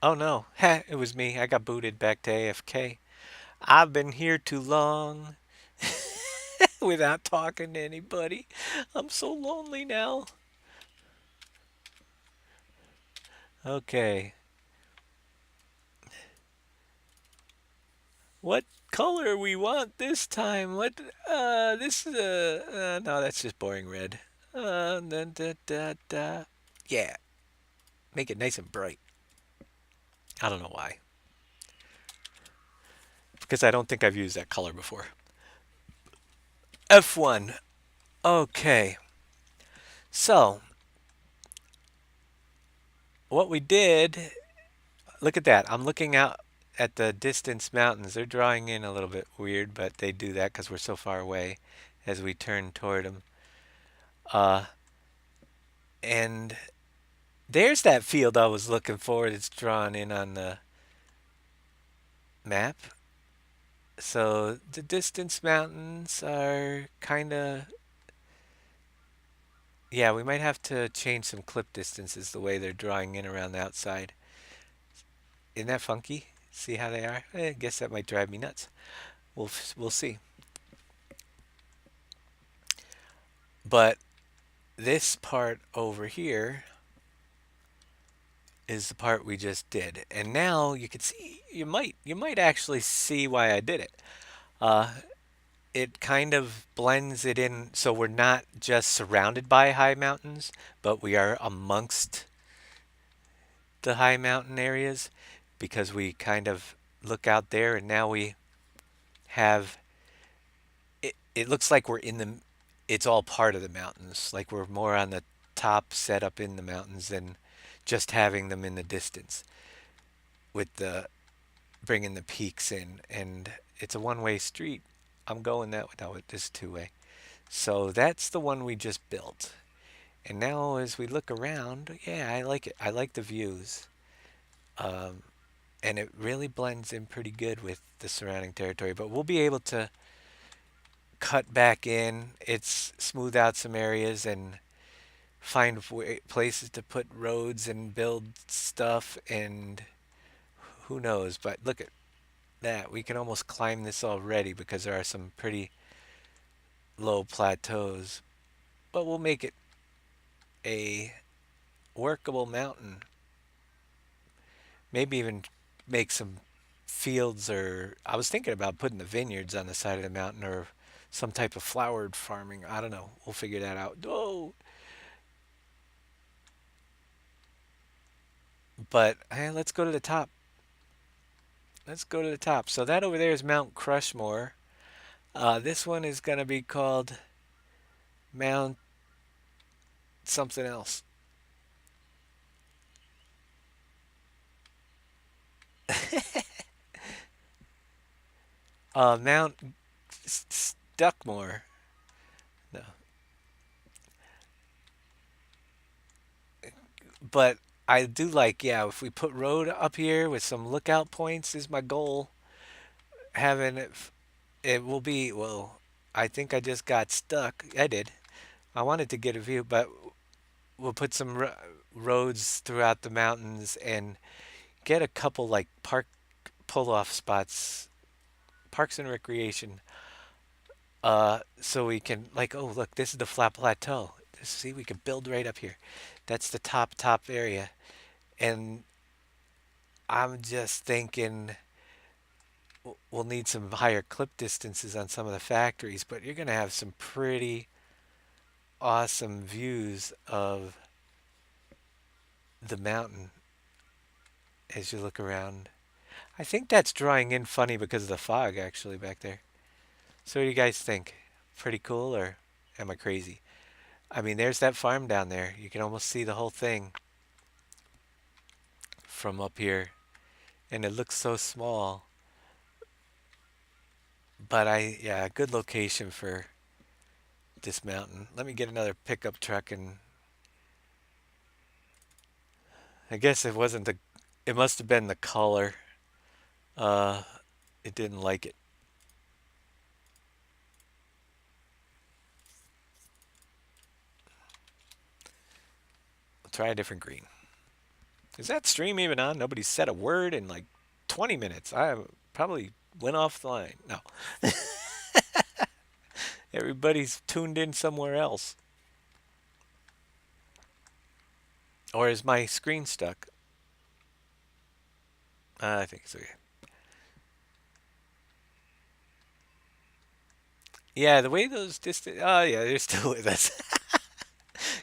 Oh no. Ha, it was me. I got booted back to AFK. I've been here too long without talking to anybody. I'm so lonely now. Okay. What color we want this time? What? This is a. No, that's just boring red. Da, da, da, da. Yeah, make it nice and bright. I don't know why. Because I don't think I've used that color before. F1. Okay. So, what we did, look at that. I'm looking out at the distance mountains. They're drawing in a little bit weird, but they do that because we're so far away as we turn toward them. Uh, and there's that field I was looking for. It's drawn in on the map. So the distance mountains are kind of, yeah, we might have to change some clip distances the way they're drawing in around the outside. Isn't that funky? See how they are? I guess that might drive me nuts. We'll see. But this part over here is the part we just did. And now you can see, you might actually see why I did it. Uh, it kind of blends it in so we're not just surrounded by high mountains, but we are amongst the high mountain areas because we kind of look out there and now we have it looks like we're in the it's all part of the mountains, like we're more on the top set up in the mountains than just having them in the distance with the bringing the peaks in, and it's a one-way street. I'm going that way. No, it is two-way. So that's the one we just built. And now as we look around, yeah, I like it. I like the views. Um, and it really blends in pretty good with the surrounding territory. But we'll be able to cut back in. It's smooth out some areas and find places to put roads and build stuff. And who knows? But look at that. We can almost climb this already because there are some pretty low plateaus. But we'll make it a workable mountain. Maybe even make some fields, or I was thinking about putting the vineyards on the side of the mountain or some type of flowered farming. I don't know. We'll figure that out. Oh, but hey, let's go to the top. Let's go to the top. So that over there is Mount Crushmore. This one is going to be called Mount something else. Mount Stuckmore. No. But I do like, yeah, if we put road up here with some lookout points is my goal. Having it will be, well, I think I just got stuck. I did. I wanted to get a view, but we'll put some roads throughout the mountains and get a couple like park pull-off spots, parks and recreation. So we can like, oh look, this is the flat plateau. See, we can build right up here. That's the top area, and I'm just thinking we'll need some higher clip distances on some of the factories, but you're gonna have some pretty awesome views of the mountain as you look around. I think that's drawing in funny because of the fog actually back there. So what do you guys think? Pretty cool or am I crazy? I mean, there's that farm down there. You can almost see the whole thing from up here and it looks so small. But yeah, good location for this mountain. Let me get another pickup truck and I guess it wasn't it must have been the color. Uh, it didn't like it. I'll try a different green. Is that stream even on? Nobody said a word in like 20 minutes. I probably went off the line. No. Everybody's tuned in somewhere else. Or is my screen stuck? I think it's okay. Yeah, the way those distant. Oh, yeah, they're still with us.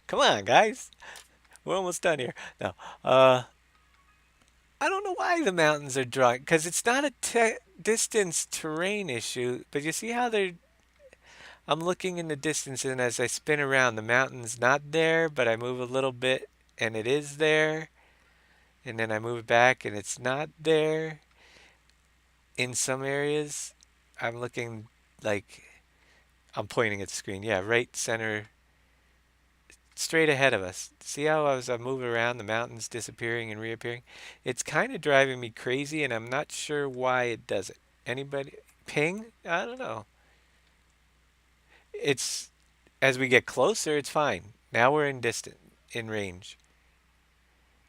Come on, guys. We're almost done here. No. I don't know why the mountains are drawing. Because it's not a distance terrain issue. But you see how they're. I'm looking in the distance, and as I spin around, the mountain's not there, but I move a little bit, and it is there. And then I move it back, and it's not there. In some areas, I'm looking like I'm pointing at the screen. Yeah, right center, straight ahead of us. See how as I move around, the mountains disappearing and reappearing? It's kind of driving me crazy, and I'm not sure why it does it. Anybody? Ping? I don't know. It's as we get closer, it's fine. Now we're in range.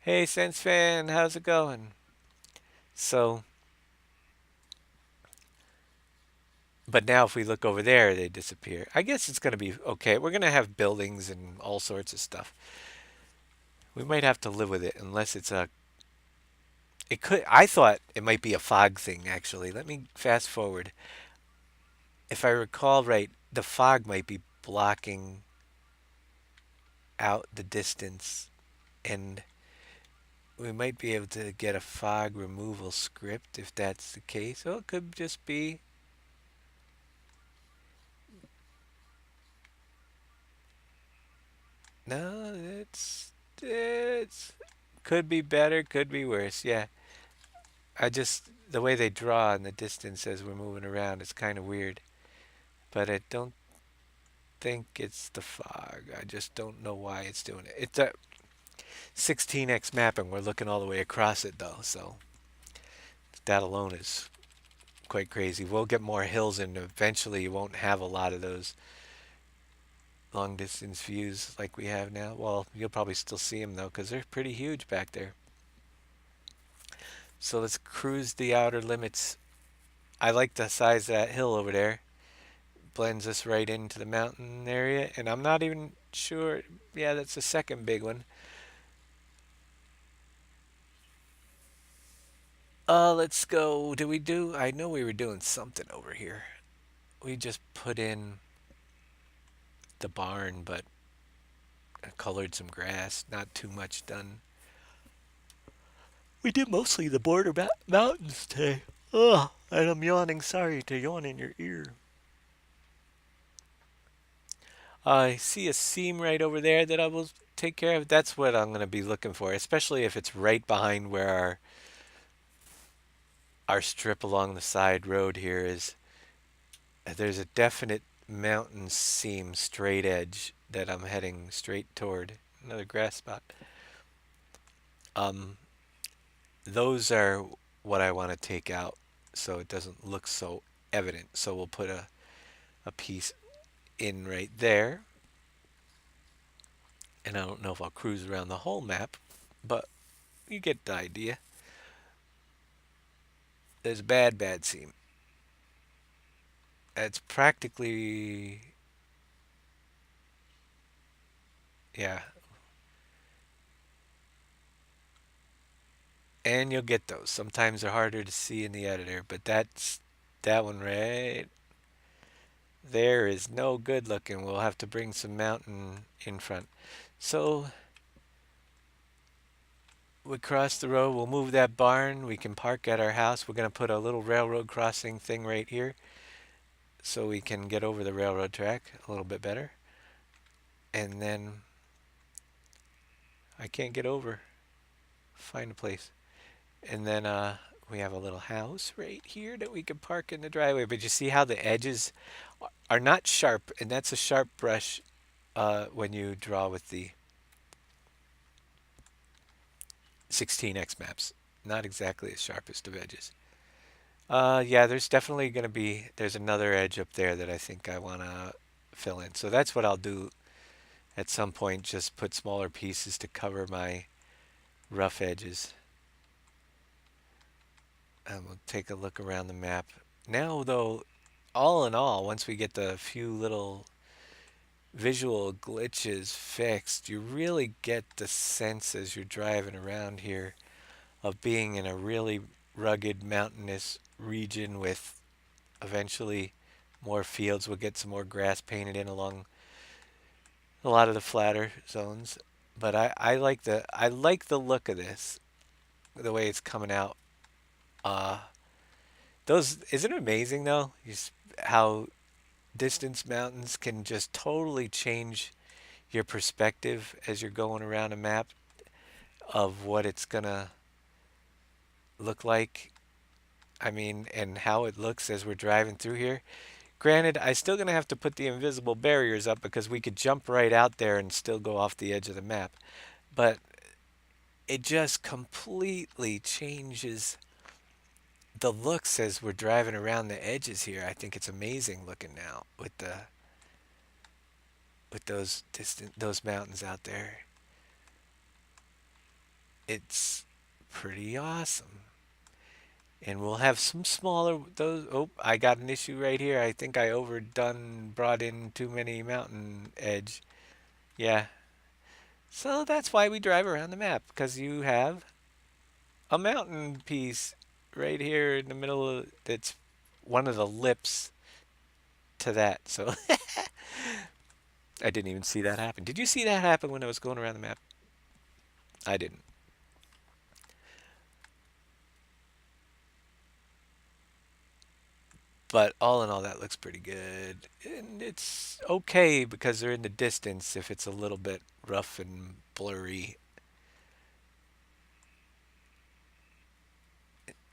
Hey, Sense Fan, how's it going? So, but now if we look over there, they disappear. I guess it's going to be okay. We're going to have buildings and all sorts of stuff. We might have to live with it unless it's a. It could. I thought it might be a fog thing. Actually, let me fast forward. If I recall right, the fog might be blocking out the distance, and we might be able to get a fog removal script if that's the case. Or it could just be. No, it's could be better, could be worse. Yeah, I just the way they draw in the distance as we're moving around, it's kind of weird. But I don't think it's the fog. I just don't know why it's doing it. It's a 16x mapping. We're looking all the way across it though, so that alone is quite crazy. We'll get more hills and eventually you won't have a lot of those long distance views like we have now. Well, you'll probably still see them though because they're pretty huge back there. So let's cruise the outer limits. I like the size of that hill over there. Blends us right into the mountain area, and I'm not even sure. Yeah, that's the second big one. Let's go. Did we do? I know we were doing something over here. We just put in the barn, but I colored some grass. Not too much done. We did mostly the border mountains today. Ugh, and I'm yawning. Sorry to yawn in your ear. I see a seam right over there that I will take care of. That's what I'm going to be looking for, especially if it's right behind where our strip along the side road here is. There's a definite mountain seam straight edge that I'm heading straight toward. Another grass spot. Um, those are what I want to take out so it doesn't look so evident. So we'll put a piece in right there. And I don't know if I'll cruise around the whole map, but you get the idea. There's a bad seam. It's practically, yeah. And you'll get those. Sometimes they're harder to see in the editor, but that one right there is no good looking. We'll have to bring some mountain in front. So we cross the road. We'll move that barn. We can park at our house. We're going to put a little railroad crossing thing right here so we can get over the railroad track a little bit better. And then I can't get over. Find a place. And then we have a little house right here that we can park in the driveway. But you see how the edges are not sharp, and that's a sharp brush when you draw with the 16x maps. Not exactly as sharpest of edges. Yeah, there's definitely going to be, there's another edge up there that I think I want to fill in. So that's what I'll do at some point, just put smaller pieces to cover my rough edges. And we'll take a look around the map. Now, though, all in all, once we get the few little visual glitches fixed, you really get the sense as you're driving around here of being in a really rugged mountainous region with eventually more fields. We'll get some more grass painted in along a lot of the flatter zones. But I like the look of this, the way it's coming out. Uh, those isn't it amazing though? How distance mountains can just totally change your perspective as you're going around a map of what it's gonna look like. I mean, and how it looks as we're driving through here. Granted, I still gonna have to put the invisible barriers up because we could jump right out there and still go off the edge of the map. But it just completely changes the looks as we're driving around the edges here. I think it's amazing looking now with those mountains out there. It's pretty awesome. And we'll have some smaller those. Oh, I got an issue right here. I think I brought in too many mountain edge. Yeah. So that's why we drive around the map, because you have a mountain piece right here in the middle of that's one of the lips to that. So I didn't even see that happen. Did you see that happen when I was going around the map? I didn't. But all in all, that looks pretty good. And it's okay because they're in the distance if it's a little bit rough and blurry.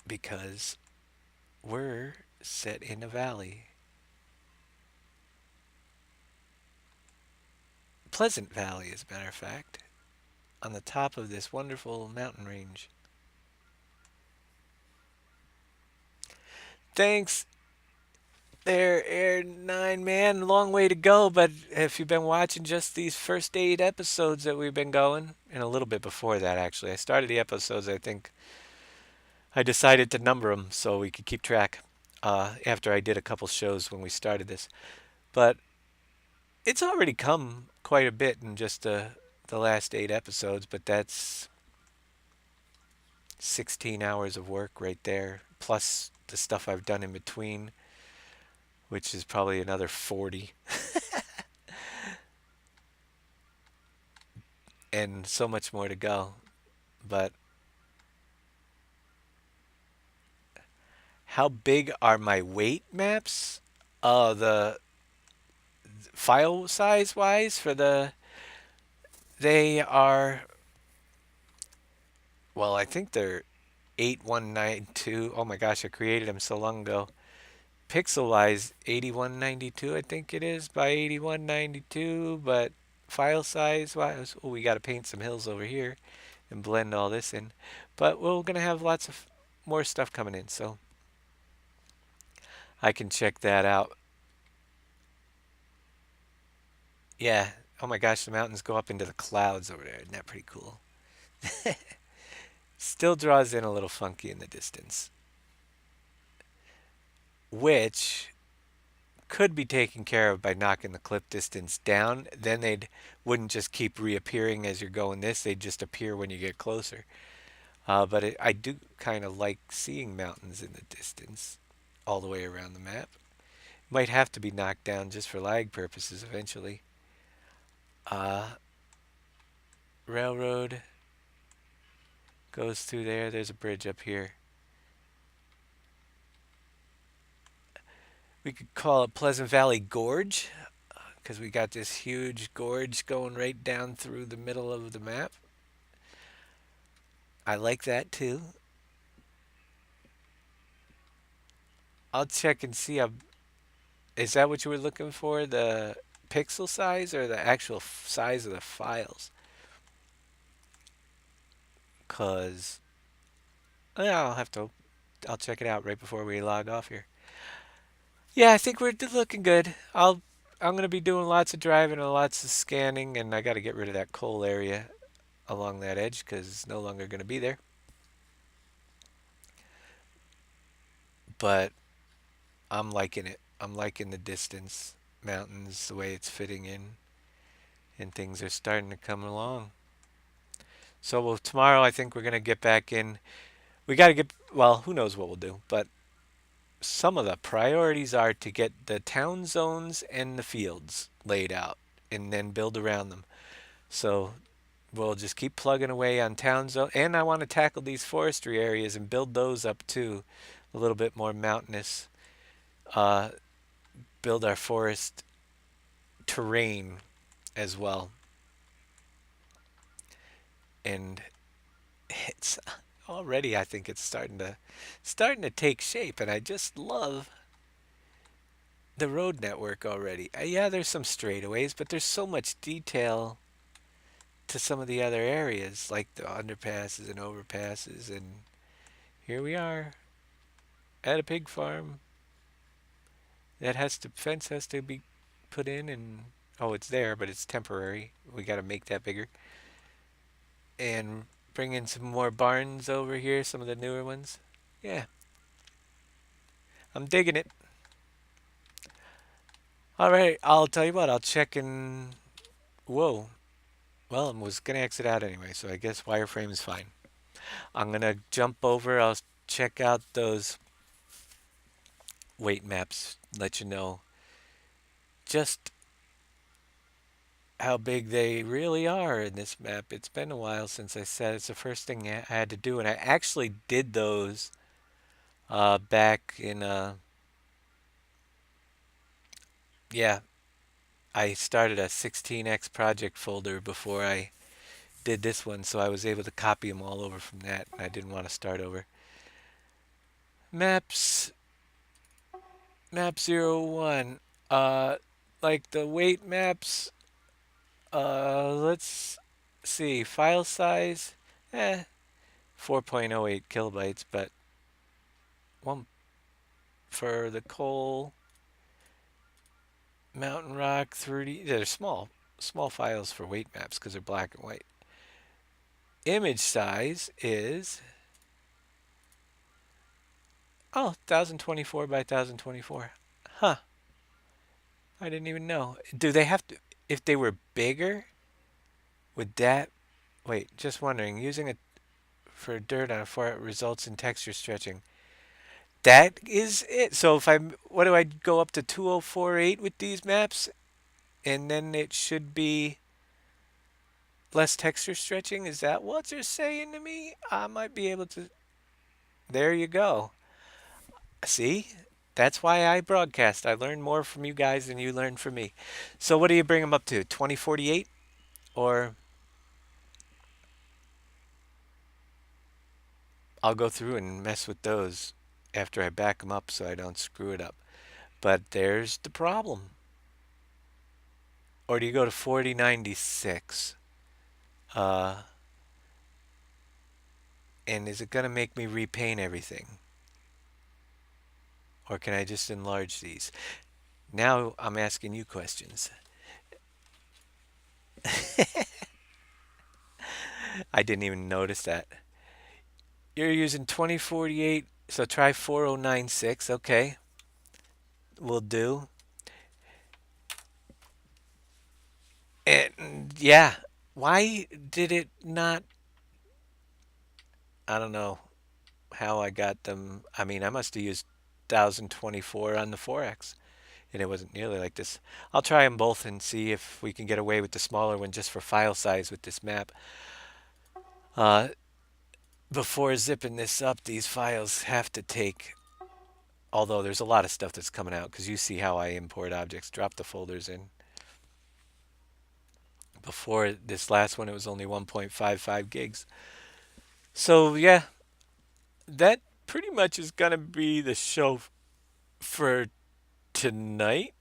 Because we're set in a valley. Pleasant Valley, as a matter of fact, on the top of this wonderful mountain range. Thanks there, Air 9 Man. Long way to go, but if you've been watching just these first 8 episodes that we've been going, and a little bit before that, actually, I started the episodes, I think I decided to number them so we could keep track after I did a couple shows when we started this. But it's already come quite a bit in just the last 8 episodes, but that's 16 hours of work right there, plus the stuff I've done in between, which is probably another 40, and so much more to go. But How big are my weight maps? The file size wise for they are, well, I think they're 8192. Oh my gosh, I created them so long ago. Pixel wise, 8192, I think it is by 8192, but file size wise, oh, we got to paint some hills over here and blend all this in. But we're going to have lots of more stuff coming in, so I can check that out. Yeah. Oh my gosh, the mountains go up into the clouds over there. Isn't that pretty cool? Still draws in a little funky in the distance, which could be taken care of by knocking the clip distance down. Then they'd wouldn't just keep reappearing as you're going this. They'd just appear when you get closer. I do kind of like seeing mountains in the distance all the way around the map. Might have to be knocked down just for lag purposes eventually. Uh, Railroad goes through there. There's a bridge up here. We could call it Pleasant Valley Gorge because we got this huge gorge going right down through the middle of the map. I like that too. I'll check and see. Is that what you were looking for? The pixel size or the actual size of the files? Cause yeah, I'll check it out right before we log off here. Yeah, I think we're looking good. I'm gonna be doing lots of driving and lots of scanning, and I got to get rid of that coal area along that edge because it's no longer gonna be there. But I'm liking it. I'm liking the distance, mountains, the way it's fitting in, and things are starting to come along. So tomorrow I think we're gonna get back in. We got to get, well, who knows what we'll do, but some of the priorities are to get the town zones and the fields laid out and then build around them. So we'll just keep plugging away on town zone, and I want to tackle these forestry areas and build those up too, a little bit more mountainous. Uh, Build our forest terrain as well, and it's already, I think it's starting to take shape, and I just love the road network already. Yeah, there's some straightaways, but there's so much detail to some of the other areas, like the underpasses and overpasses. And here we are at a pig farm that fence has to be put in, and oh, it's there, but it's temporary. We got to make that bigger and bring in some more barns over here, some of the newer ones. Yeah, I'm digging it. All right, I'll tell you what. I'll check in. Whoa. Well, I was gonna exit out anyway, so I guess wireframe is fine. I'm gonna jump over. I'll check out those weight maps. Let you know just how big they really are in this map. It's been a while since I said it's the first thing I had to do, and I actually did those back in. Yeah, I started a 16x project folder before I did this one, so I was able to copy them all over from that, and I didn't want to start over. Maps, map 01. Uh, like the weight maps. Let's see. File size, 4.08 kilobytes, but one for the coal, mountain rock, 30. They're small files for weight maps because they're black and white. Image size is 1024 by 1024. Huh. I didn't even know. Do they have to? If they were bigger, would that? Wait, just wondering. Using it for dirt on a floor results in texture stretching. That is it. So if what do I go up to 2048 with these maps, and then it should be less texture stretching? Is that what you're saying to me? I might be able to. There you go. See? That's why I broadcast. I learn more from you guys than you learn from me. So what do you bring them up to? 2048? Or I'll go through and mess with those after I back them up so I don't screw it up. But there's the problem. Or do you go to 4096? Uh, and is it going to make me repaint everything? Or can I just enlarge these? Now I'm asking you questions. I didn't even notice that. You're using 2048, so try 4096. Okay, will do. And yeah, why did it not? I don't know how I got them. I mean, I must have used 1024 on the 4X, and it wasn't nearly like this. I'll try them both and see if we can get away with the smaller one just for file size with this map. Uh, Before zipping this up, these files have to take. Although there's a lot of stuff that's coming out because you see how I import objects, drop the folders in. Before this last one, it was only 1.55 gigs. So yeah, that pretty much is gonna be the show for tonight.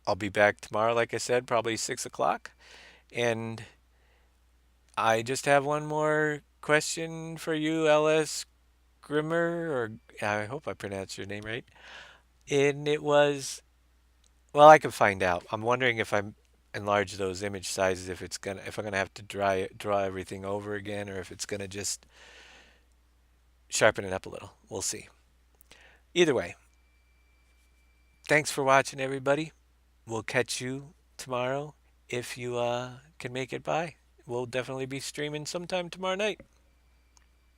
I'll be back tomorrow, like I said, probably 6 o'clock. And I just have one more question for you, LS Grimmer, or I hope I pronounced your name right. And it was, well, I can find out. I'm wondering if I enlarge those image sizes, if I'm gonna have to draw everything over again, or if it's gonna just sharpen it up a little. We'll see. Either way, thanks for watching, everybody. We'll catch you tomorrow if you can make it by. We'll definitely be streaming sometime tomorrow night.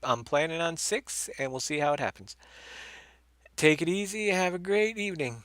I'm planning on 6, and we'll see how it happens. Take it easy. Have a great evening.